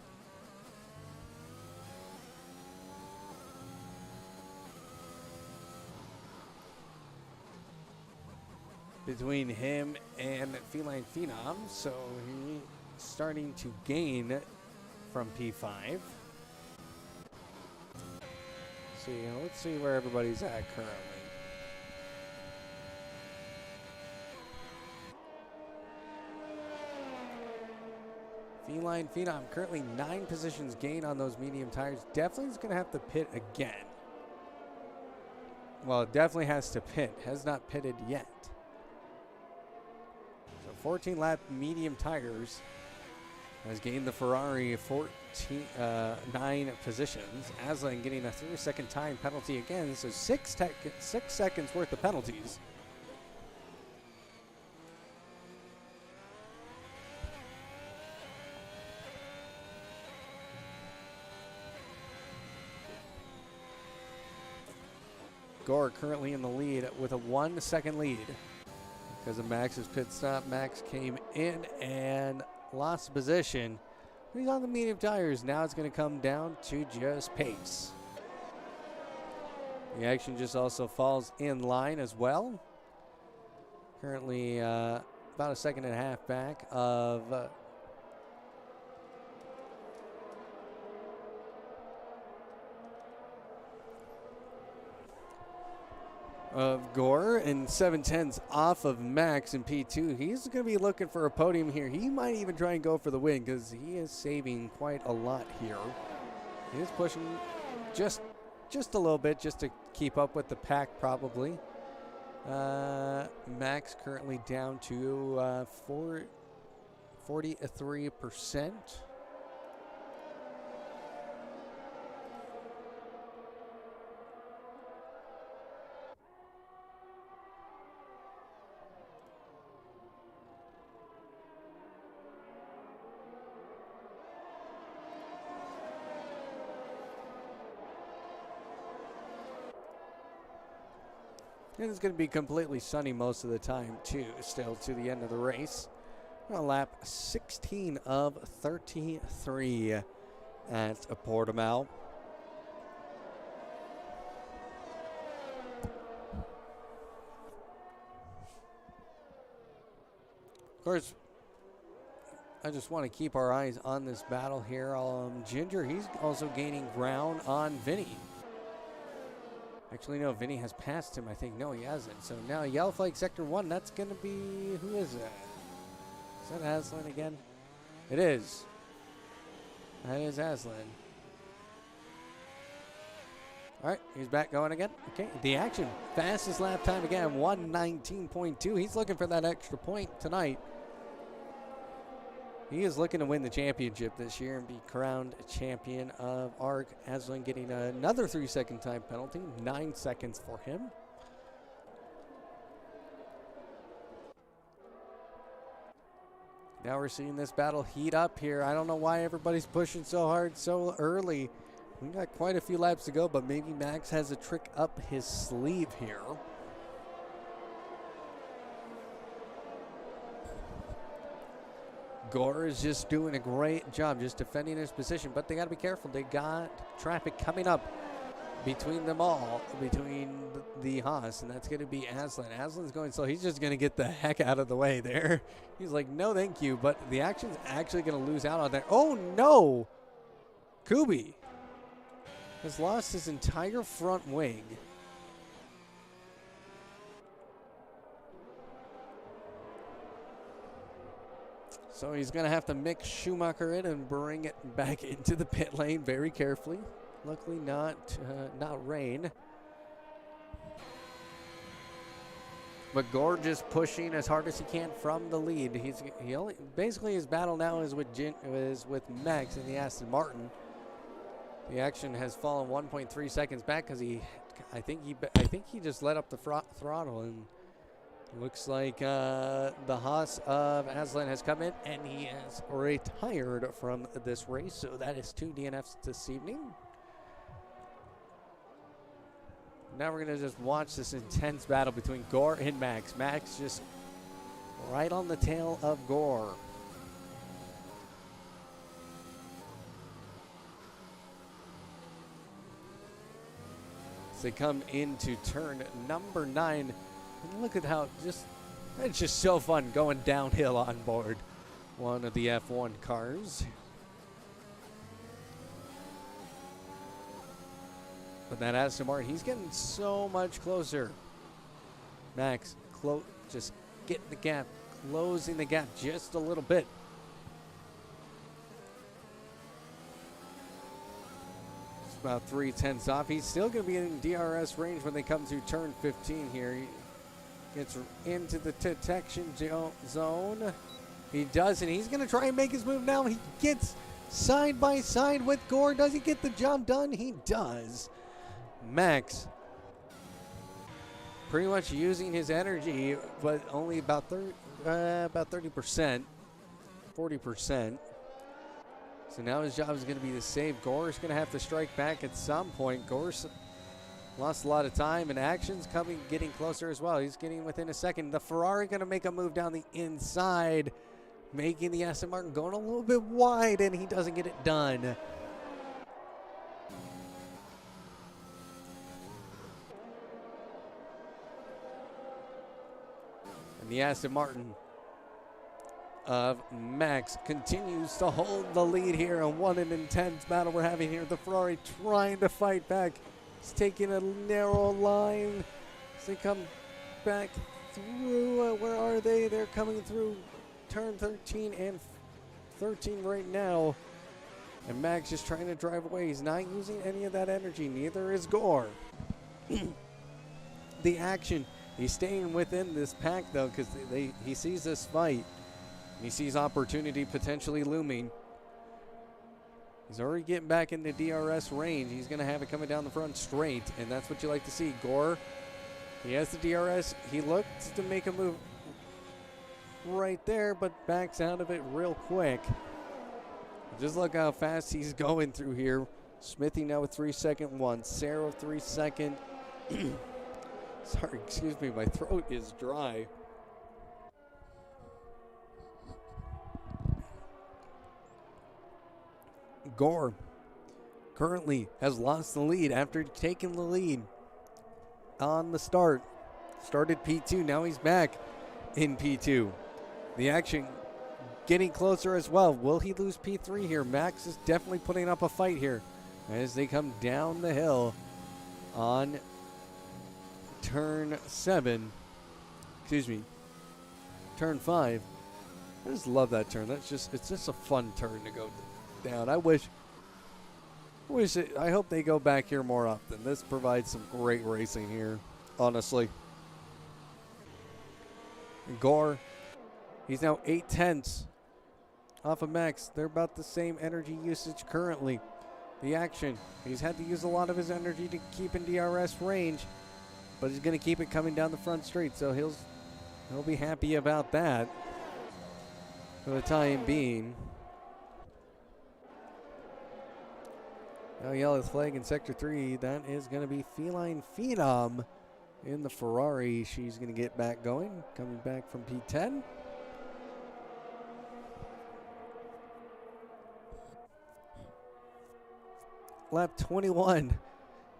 Between him and Feline Phenom, so he's starting to gain from P5. Let's see where everybody's at currently. Feline Phenom currently 9 positions gained on those medium tires. Definitely is going to have to pit again. Well, it definitely has to pit. Has not pitted yet. 14 lap medium tires has gained the Ferrari 9 positions. Aslan getting a 3-second time penalty again, so 6 seconds worth of penalties. Gore currently in the lead with a 1-second lead. Because of Max's pit stop, Max came in and lost position. He's on the medium tires. Now it's going to come down to just pace. The action just also falls in line as well. Currently about a second and a half back of Gore, and 7/10 off of Max in P2. He's going to be looking for a podium here. He might even try and go for the win because he is saving quite a lot here. He is pushing just a little bit just to keep up with the pack probably. Max currently down to 43%. And it's going to be completely sunny most of the time, too, still to the end of the race. On lap 16 of 33 at Portimao. Of course, I just want to keep our eyes on this battle here. Ginger, he's also gaining ground on Vinny. Actually, no, Vinny has passed him. I think, no, he hasn't. So now Yellow Flag Sector 1, that's going to be, who is that? Is that Aslan again? It is. That is Aslan. All right, he's back going again. Okay, the action. Fastest lap time again, 1:19.2. He's looking for that extra point tonight. He is looking to win the championship this year and be crowned champion of ARC. Aslan getting another 3-second time penalty, 9 seconds for him. Now we're seeing this battle heat up here. I don't know why everybody's pushing so hard so early. We got quite a few laps to go, but maybe Max has a trick up his sleeve here. Gore is just doing a great job just defending his position, but they got to be careful. They got traffic coming up between them all, between the Haas, and that's going to be Aslan. Aslan's going slow. He's just going to get the heck out of the way there. He's like, no, thank you, but the action's actually going to lose out on that. Oh, no! Kubi has lost his entire front wing. So he's going to have to mix Schumacher in and bring it back into the pit lane very carefully. Luckily not rain. But Gore just pushing as hard as he can from the lead. Basically his battle now is with Max in the Aston Martin. The action has fallen 1.3 seconds back because I think he just let up the throttle, and looks like the Haas of Aslan has come in and he has retired from this race. So that is 2 DNFs this evening. Now we're going to just watch this intense battle between Gore and Max. Max just right on the tail of Gore. As they come into turn number 9. And look at how it's just so fun going downhill on board one of the F1 cars. But that Aston Martin, he's getting so much closer. Max, just getting the gap, closing the gap just a little bit. It's about 3/10 off. He's still going to be in DRS range when they come to turn 15 here. He gets into the detection zone. He does, and he's going to try and make his move now. He gets side by side with Gore. Does he get the job done? He does. Max pretty much using his energy, but only about 30%, 40%. So now his job is going to be to save. Gore's going to have to strike back at some point. Gore's lost a lot of time, and action's getting closer as well. He's getting within a second. The Ferrari going to make a move down the inside, making the Aston Martin going a little bit wide, and he doesn't get it done. And the Aston Martin of Max continues to hold the lead here, and what an intense battle we're having here. The Ferrari trying to fight back. It's taking a narrow line as they come back through. Where are they? They're coming through turn 13 and 13 right now. And Max just trying to drive away. He's not using any of that energy. Neither is Gore. The action. He's staying within this pack, though, because he sees this fight. He sees opportunity potentially looming. He's already getting back into DRS range. He's going to have it coming down the front straight, and that's what you like to see. Gore, he has the DRS. He looks to make a move right there, but backs out of it real quick. Just look how fast he's going through here. Smithy now with 3-second one. Sarah 3-second. Sorry, excuse me, my throat is dry. Gore currently has lost the lead after taking the lead on the start. Started P2, now he's back in P2. The action getting closer as well. Will he lose P3 here? Max is definitely putting up a fight here as they come down the hill on turn 7. Excuse me, turn 5. I just love that turn. It's just a fun turn to go down. I hope they go back here more often. This provides some great racing here, honestly. Gore, he's now 8/10 off of Max. They're about the same energy usage currently. The action, he's had to use a lot of his energy to keep in DRS range, but he's going to keep it coming down the front straight, so he'll be happy about that for the time being. Now yellow flag in Sector 3. That is going to be Feline Phenom in the Ferrari. She's going to get back going, coming back from P10. Lap 21.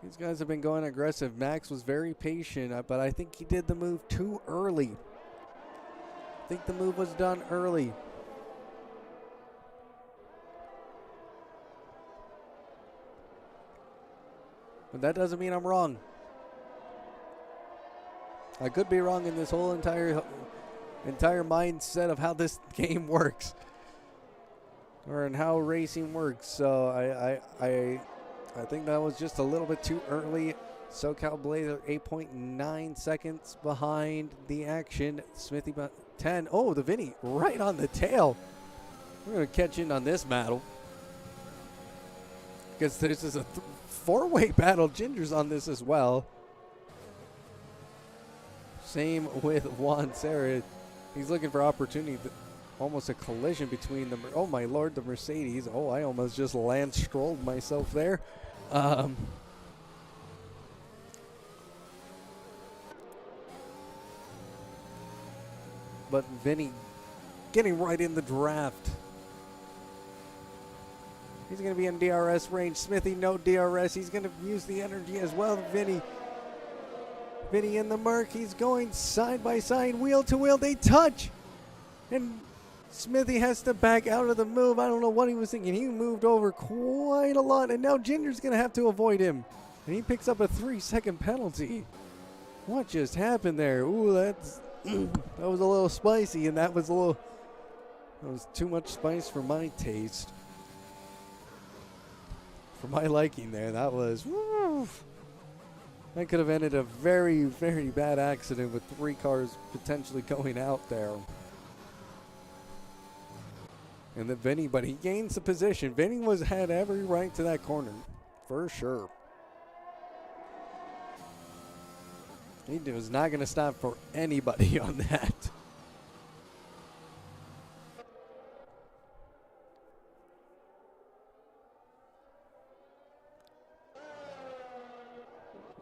These guys have been going aggressive. Max was very patient, but I think he did the move too early. I think the move was done early. But that doesn't mean I'm wrong. I could be wrong in this whole entire mindset of how this game works, or in how racing works. So I think that was just a little bit too early. SoCal Blazer 8.9 seconds behind the action. Smithy 10. Oh, the Vinny right on the tail. We're going to catch in on this battle. because this is a four-way battle. Ginger's on this as well. Same with Juan Serra. He's looking for opportunity. Almost a collision between them. Oh, my Lord, the Mercedes. Oh, I almost just Lance Strolled myself there. But Vinny getting right in the draft. He's going to be in DRS range. Smithy, no DRS. He's going to use the energy as well. Vinny in the mark. He's going side by side, wheel to wheel. They touch. And Smithy has to back out of the move. I don't know what he was thinking. He moved over quite a lot. And now Ginger's going to have to avoid him. And he picks up a 3-second penalty. What just happened there? Ooh, that was a little spicy. And that was too much spice for my taste. For my liking there, that was, woo, that could have ended a very, very bad accident with 3 cars potentially going out there. And then Vinny, but he gains the position. Vinny had every right to that corner, for sure. He was not going to stop for anybody on that.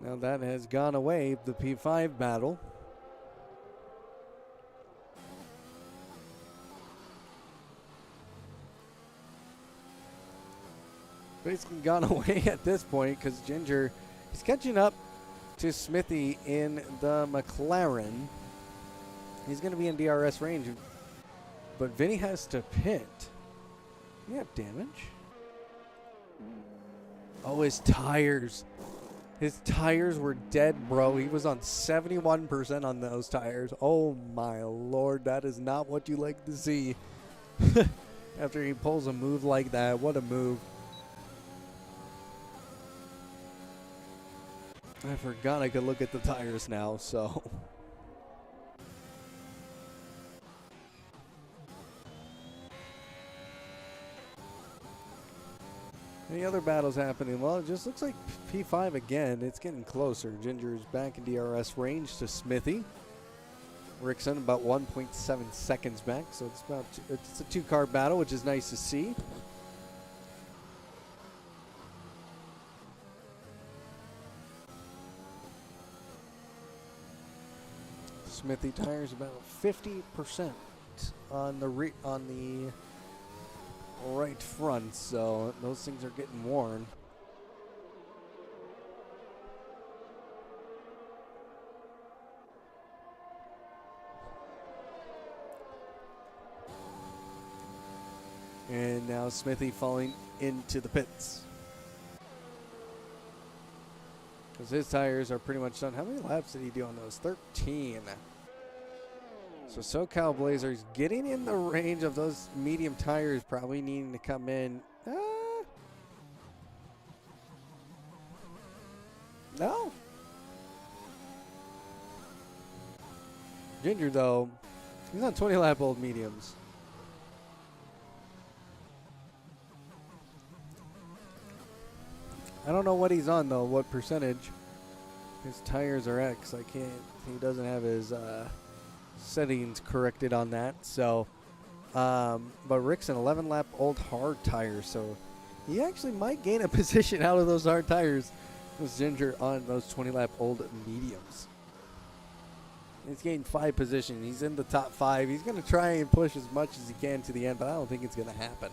Now that has gone away, the P5 battle. Basically gone away at this point because Ginger is catching up to Smithy in the McLaren. He's going to be in DRS range, but Vinny has to pit. You have damage. Oh, his tires. His tires were dead, bro. He was on 71% on those tires. Oh, my Lord. That is not what you like to see. After he pulls a move like that. What a move. I forgot I could look at the tires now, so. Any other battles happening? Well, it just looks like P5 again. It's getting closer. Ginger is back in DRS range to Smithy. Rickson about 1.7 seconds back, so it's a 2-car battle, which is nice to see. Smithy tires about 50% on the right front, so those things are getting worn. And now Smithy falling into the pits. Because his tires are pretty much done. How many laps did he do on those? 13. So SoCal Blazers getting in the range of those medium tires, probably needing to come in. No. Ginger, though, he's on 20 lap old mediums. I don't know what he's on, though, what percentage his tires are at, 'cause he doesn't have his settings corrected on that. So, but Rick's an 11 lap old hard tires, so he actually might gain a position out of those hard tires. Was Ginger on those 20 lap old mediums. He's gained 5 positions. He's in the top 5. He's going to try and push as much as he can to the end, but I don't think it's going to happen.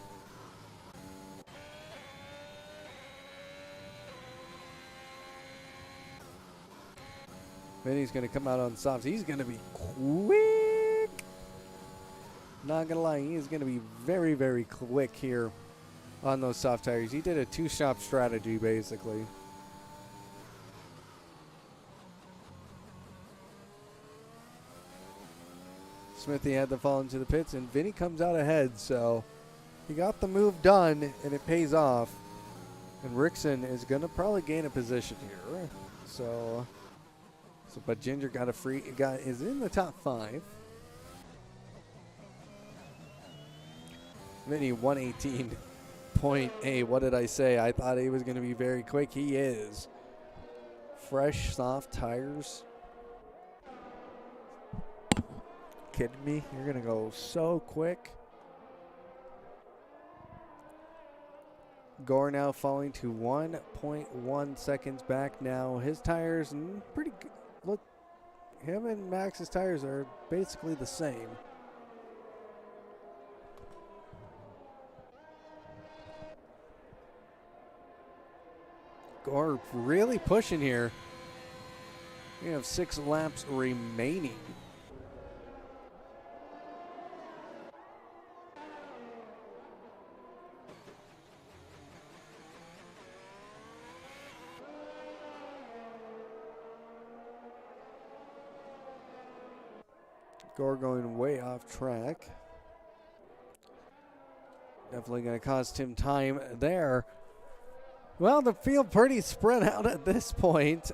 Vinny's going to come out on softs. He's going to be quick. Not going to lie, he is going to be very, very quick here on those soft tires. He did a 2-stop strategy, basically. Smithy had to fall into the pits, and Vinny comes out ahead, so he got the move done, and it pays off. And Rickson is going to probably gain a position here. But Ginger is in the top 5. Vinny 118. 1.8. What did I say? I thought he was going to be very quick. He is. Fresh, soft tires. Kidding me? You're going to go so quick. Gore now falling to 1.1 seconds back now. His tires pretty good. Look, him and Max's tires are basically the same. Gore really pushing here. We have 6 laps remaining. Gore going way off track. Definitely going to cost him time there. Well, the field pretty spread out at this point.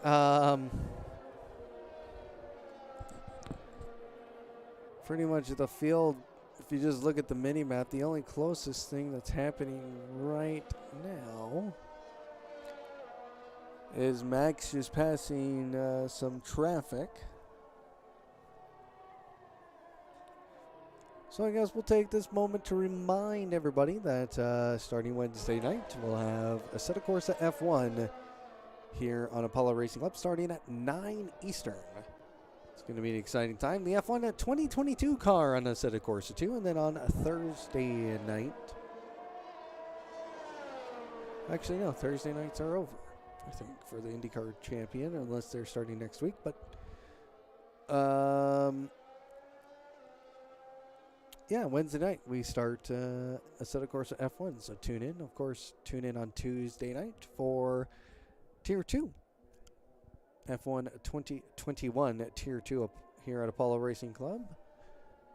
Pretty much the field, if you just look at the mini-map, the only closest thing that's happening right now is Max just passing some traffic. So I guess we'll take this moment to remind everybody that starting Wednesday night, we'll have a Assetto Corsa F1 here on Apollo Racing Club starting at 9 Eastern. It's going to be an exciting time. The F1 2022 car on Assetto Corsa 2, and then on a Thursday night. Actually, no, Thursday nights are over, I think, for the IndyCar champion, unless they're starting next week. But yeah, Wednesday night we start Assetto Corsa F1, so tune in. Of course, tune in on Tuesday night for Tier 2. F1 2021 at Tier 2 up here at Apollo Racing Club.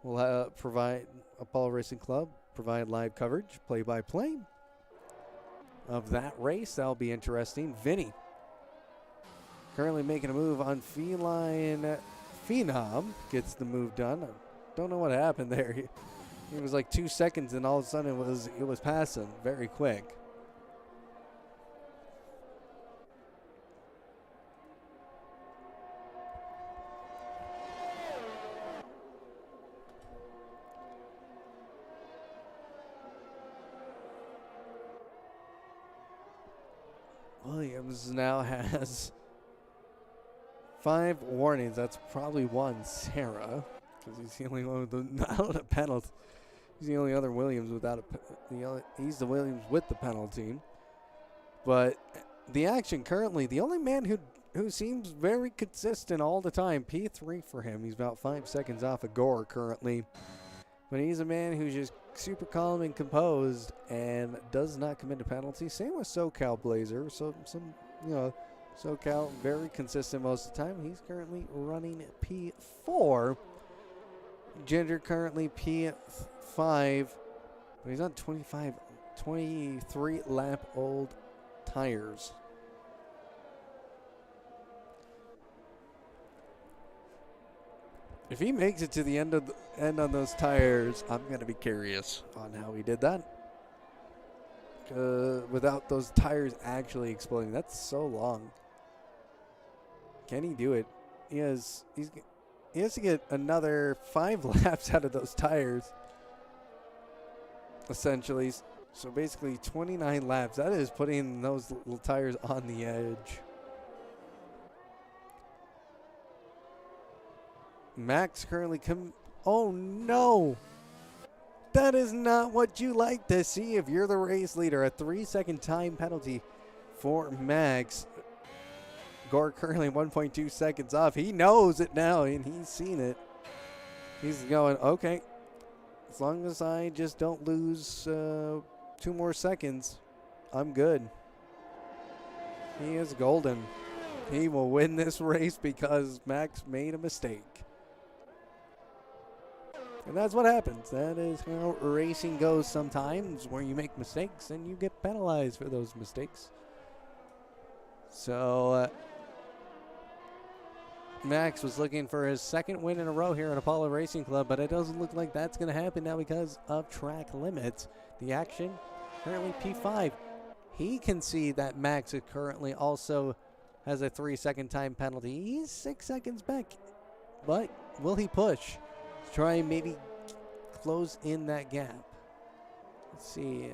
We'll provide Apollo Racing Club, provide live coverage, play-by-play of that race. That'll be interesting. Vinny currently making a move on Feline Phenom. Gets the move done. Don't know what happened there. He was like 2 seconds, and all of a sudden it was passing very quick. Williams now has 5 warnings. That's probably one Sarah, because he's the only one without a penalty. He's the only other Williams without he's the Williams with the penalty. But the action currently, the only man who seems very consistent all the time, P3 for him. He's about 5 seconds off of Gore currently. But he's a man who's just super calm and composed and does not commit a penalty. Same with SoCal Blazer. So SoCal very consistent most of the time. He's currently running P4. Ginger currently P5. But he's on 23 lap old tires. If he makes it to the end on those tires, I'm gonna be curious on how he did that. Without those tires actually exploding, that's so long. Can he do it? He has to get another 5 laps out of those tires. Essentially, so basically 29 laps. That is putting those little tires on the edge. Max currently oh no! That is not what you like to see if you're the race leader. A 3-second time penalty for Max. Gore currently 1.2 seconds off. He knows it now, and he's seen it. He's going, okay, as long as I just don't lose 2 more seconds, I'm good. He is golden. He will win this race because Max made a mistake. And that's what happens. That is how racing goes sometimes, where you make mistakes and you get penalized for those mistakes. So Max was looking for his 2nd win in a row here at Apollo Racing Club, but it doesn't look like that's going to happen now because of track limits. The action currently P5. He can see that Max is currently also has a 3-second time penalty. He's 6 seconds back, but will he push to try and maybe close in that gap? Let's see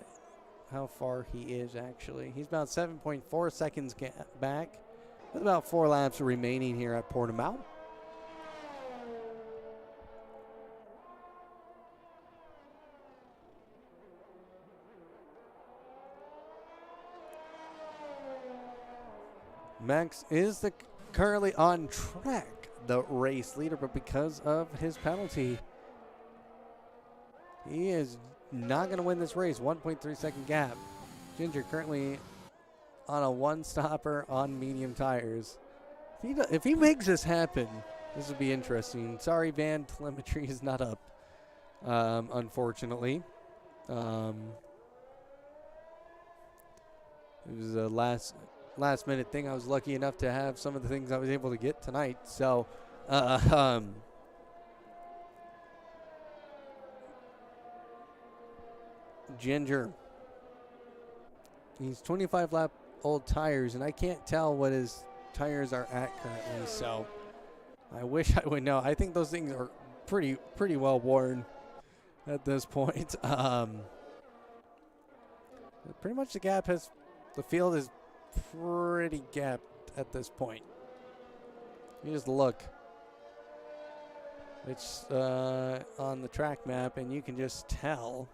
how far he is actually. He's about 7.4 seconds back with about 4 laps remaining here at Portimao. Max is currently on track, the race leader, but because of his penalty, he is not going to win this race. 1.3 second gap. Ginger currently on a one-stopper on medium tires. If he makes this happen, this would be interesting. Sorry, van telemetry is not up, unfortunately. It was a last minute thing. I was lucky enough to have some of the things I was able to get tonight. So, Ginger, he's 25 lap old tires, and I can't tell what his tires are at currently. So, I wish I would know. I think those things are pretty well worn at this point. Pretty much the field is pretty gapped at this point. You just look. It's on the track map, and you can just tell.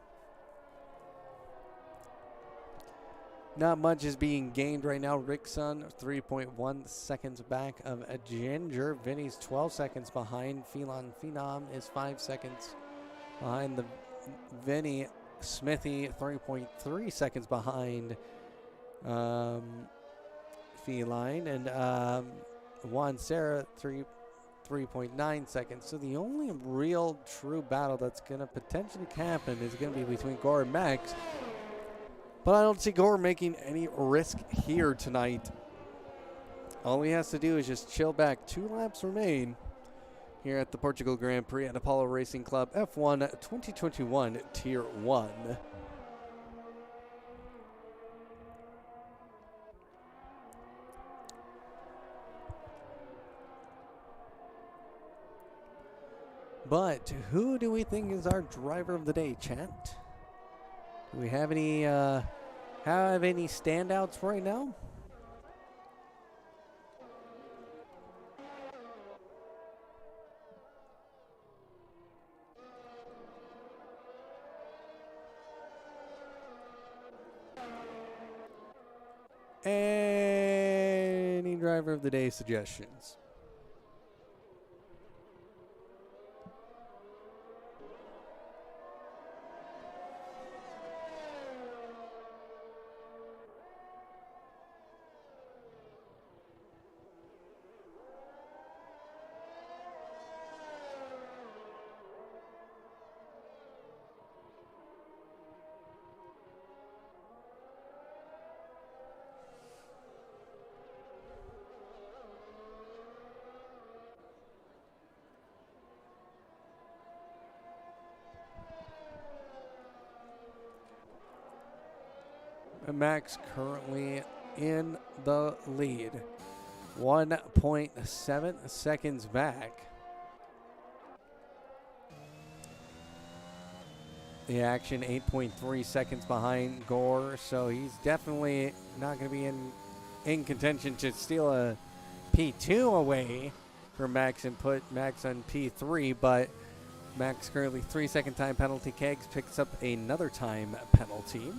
Not much is being gained right now. Rickson 3.1 seconds back of a Ginger. Vinny's 12 seconds behind. Phenom is 5 seconds behind the Vinny. Smithy 3.3 seconds behind Feline, and Juan Serra 3.9 seconds. So the only real true battle that's going to potentially happen is going to be between Gore and Max. But I don't see Gore making any risk here tonight. All he has to do is just chill back. 2 laps remain here at the Portugal Grand Prix at Apollo Racing Club F1 2021 Tier 1. But who do we think is our driver of the day, chat? Do we have any standouts right now? Any driver of the day suggestions? Max currently in the lead. 1.7 seconds back. The action 8.3 seconds behind Gore, so he's definitely not going to be in contention to steal a P2 away from Max and put Max on P3, but Max currently 3-second time penalty. Kegs picks up another time penalty.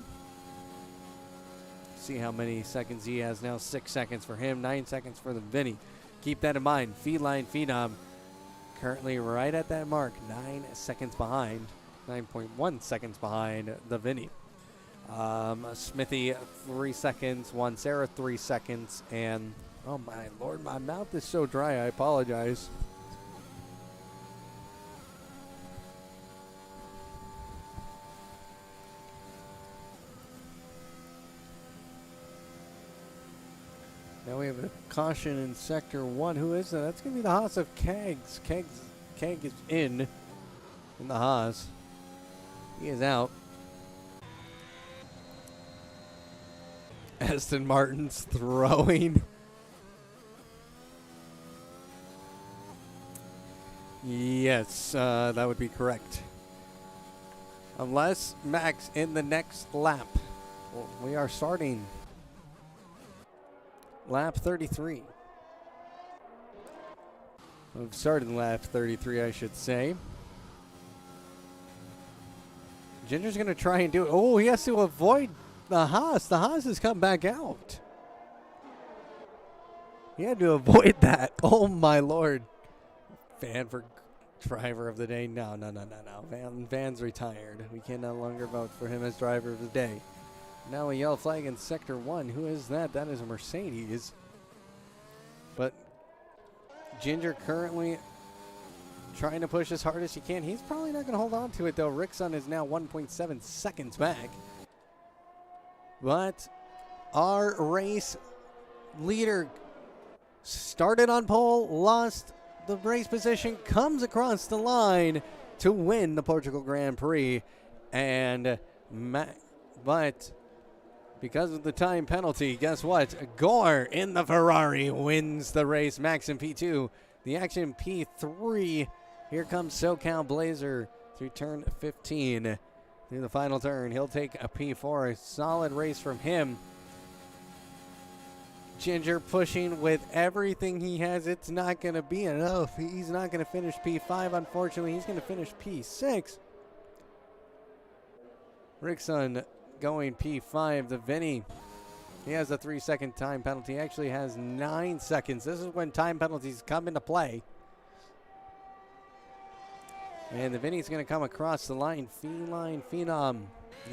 See how many seconds he has now. 6 seconds for him, 9 seconds for the Vinny. Keep that in mind. Feline Phenom currently right at that mark, 9 seconds behind, 9.1 seconds behind the Vinny. Smithy 3 seconds, Juan Serra 3 seconds, and oh my lord, my mouth is so dry, I apologize. Now we have a caution in Sector 1. Who is that? That's going to be the Haas of Kegs. Keg is in the Haas. He is out. Aston Martin's throwing. Yes, that would be correct. Unless Max in the next lap. Well, we are starting lap 33. We've started lap 33, I should say. Ginger's going to try and do it. Oh, he has to avoid the Haas. The Haas has come back out. He had to avoid that. Oh, my Lord. Fan for driver of the day. No. Van's retired. We can no longer vote for him as driver of the day. Now a yellow flag in Sector 1. Who is that? That is a Mercedes. But Ginger currently trying to push as hard as he can. He's probably not going to hold on to it, though. Rickson is now 1.7 seconds back. But our race leader started on pole, lost the race position, comes across the line to win the Portugal Grand Prix. And but because of the time penalty, guess what? Gore in the Ferrari wins the race. Max in P2, the action P3. Here comes SoCal Blazer through turn 15. Through the final turn, he'll take a P4. A solid race from him. Ginger pushing with everything he has. It's not going to be enough. He's not going to finish P5, unfortunately. He's going to finish P6. Rickson going P5. The Vinny, he has a 3-second time penalty. He actually has 9 seconds. This is when time penalties come into play. And the Vinny's going to come across the line. Feline Phenom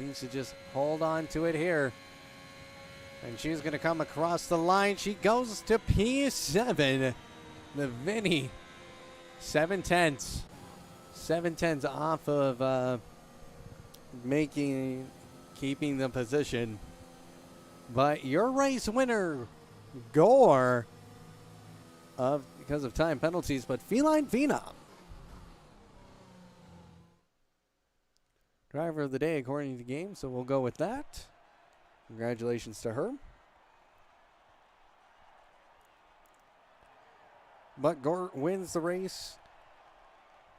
needs to just hold on to it here. And she's going to come across the line. She goes to P7. The Vinny, 7/10. 7/10 off of keeping the position. But your race winner, Gore, because of time penalties, but Feline Phenom. Driver of the day according to the game, so we'll go with that. Congratulations to her. But Gore wins the race.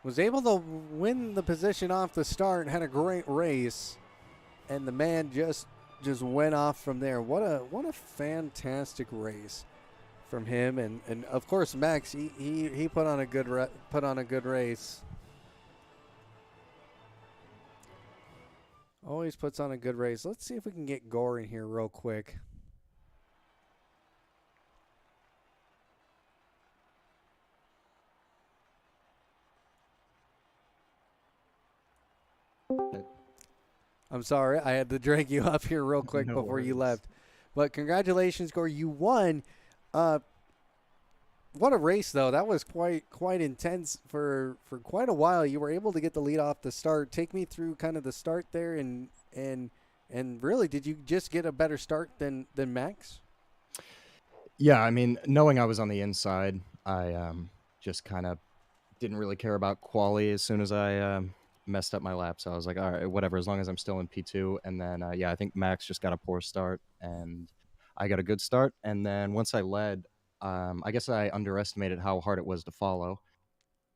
Was able to win the position off the start, had a great race. And the man just went off from there. What a fantastic race from him. And of course Max, he put on a good race. Always puts on a good race. Let's see if we can get Gore in here real quick. I'm sorry. I had to drag you up here real quick before you left. But congratulations, Gore. You won. What a race, though. That was quite intense for quite a while. You were able to get the lead off the start. Take me through kind of the start there, and really, did you just get a better start than Max? Yeah, I mean, knowing I was on the inside, I just kind of didn't really care about quali as soon as I messed up my lap. So I was like, all right, whatever, as long as I'm still in P2. And then, yeah, I think Max just got a poor start, and I got a good start. And then once I led, I guess I underestimated how hard it was to follow.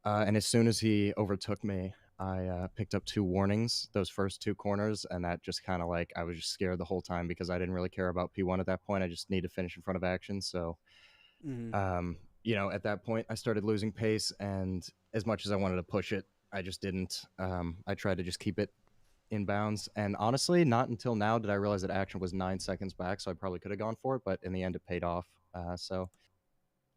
And as soon as he overtook me, I picked up 2 warnings, those first 2 corners, and that just kind of like, I was just scared the whole time because I didn't really care about P1 at that point. I just need to finish in front of action. So, you know, at that point, I started losing pace, and as much as I wanted to push it, I just didn't. I tried to just keep it in bounds. And honestly, not until now did I realize that action was 9 seconds back, so I probably could have gone for it, but in the end, it paid off. So,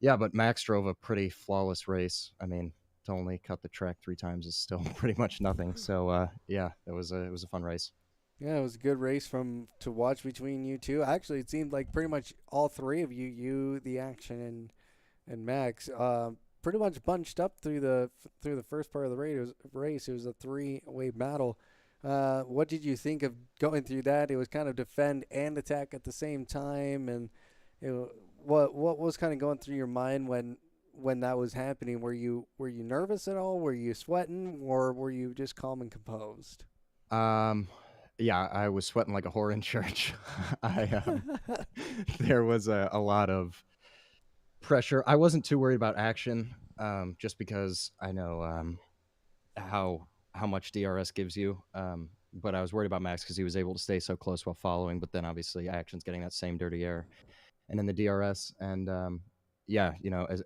yeah, but Max drove a pretty flawless race. I mean, to only cut the track 3 times is still pretty much nothing. So, yeah, it was a fun race. Yeah, it was a good race to watch between you two. Actually, it seemed like pretty much all 3 of you, the action, and Max, pretty much bunched up through the first part of the race. It was a 3-way battle. What did you think of going through that? It was kind of defend and attack at the same time, and what was kind of going through your mind when that was happening? Were you nervous at all? Were you sweating, or were you just calm and composed? Yeah, I was sweating like a whore in church. I there was a lot of pressure. I wasn't too worried about action, just because I know how much DRS gives you. But I was worried about Max because he was able to stay so close while following. But then obviously action's getting that same dirty air, and in the DRS, and yeah,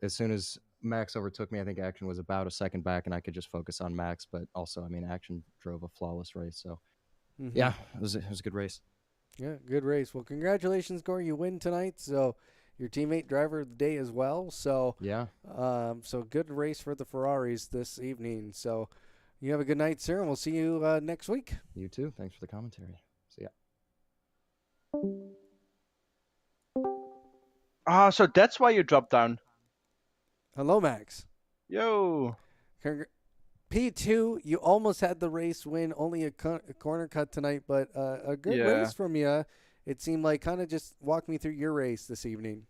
as soon as Max overtook me, I think action was about a second back, and I could just focus on Max. But also, I mean, action drove a flawless race, so Mm-hmm. yeah, it was a good race. Yeah, good race. Well, congratulations, Gore. You win tonight. So your teammate driver of the day as well. So, Yeah, so good race for the Ferraris this evening. So you have a good night, sir, and we'll see you next week. you too. Thanks for the commentary. See ya. Ah, so that's why you dropped down. Hello, Max. Yo. Congr- P2, you almost had the race win, only a corner cut tonight, but a good Yeah. race from you. It seemed like kind of just walk me through your race this evening.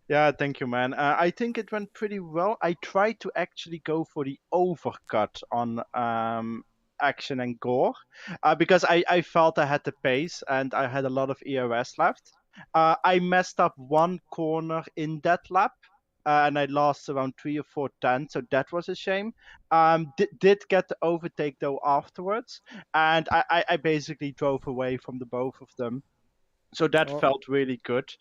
Yeah, thank you, man. I think it went pretty well. I tried to actually go for the overcut on Action and Gore because I felt I had the pace and I had a lot of EOS left. I messed up one corner in that lap. And I lost around 3 or 4 tenths, so that was a shame. Did get the overtake though afterwards, and I basically drove away from the both of them. So that Oh, felt really good.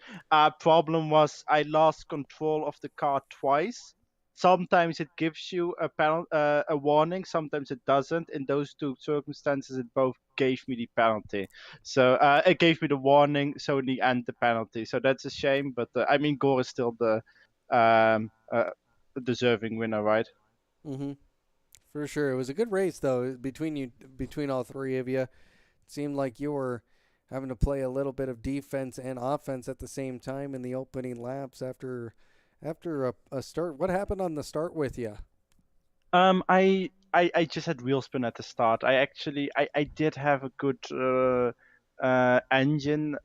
Problem was I lost control of the car twice. Sometimes it gives you a warning, sometimes it doesn't. In those two circumstances, it both gave me the penalty. So it gave me the warning, so in the end the penalty. So that's a shame, but I mean Gore is still um, uh, the deserving winner, right? mm-hmm. For sure. It was a good race, though, between all three of you. It seemed like you were having to play a little bit of defense and offense at the same time in the opening laps after a start. What happened on the start with you? I just had wheel spin at the start. I did have a good engine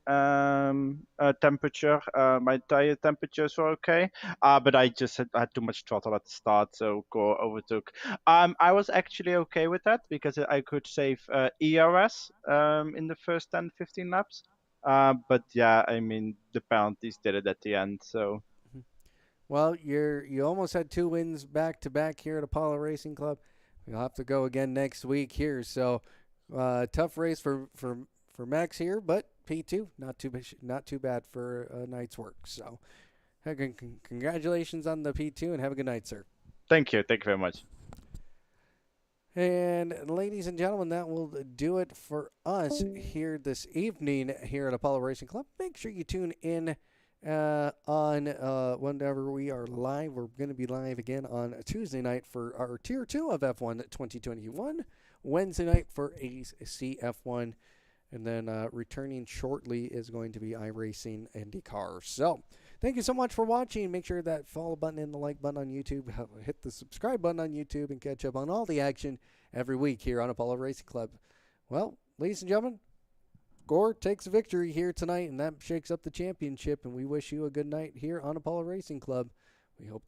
temperature. My tire temperatures were okay, but I just had too much throttle at the start, so Gore overtook. I was actually okay with that because I could save ERS in the first 10, 15 laps. But yeah, I mean the penalties did it at the end, so. Well, you almost had two wins back to back here at Apollo Racing Club. You'll have to go again next week here. So tough race for Max here, but P2 not too bad for a night's work. So congratulations on the P2 and have a good night, sir. Thank you very much. And ladies and gentlemen, that will do it for us here this evening here at Apollo Racing Club. Make sure you tune in on whenever we are live. We're going to be live again on Tuesday night for our Tier 2 of F1 2021, Wednesday night for ACF1, and then returning shortly is going to be iRacing IndyCar. So thank you so much for watching. Make sure that follow button and the like button on YouTube. Hit the subscribe button on YouTube and catch up on all the action every week here on Apollo Racing Club. Well, ladies and gentlemen, Gore takes a victory here tonight, and that shakes up the championship, and we wish you a good night here on Apollo Racing Club. We hope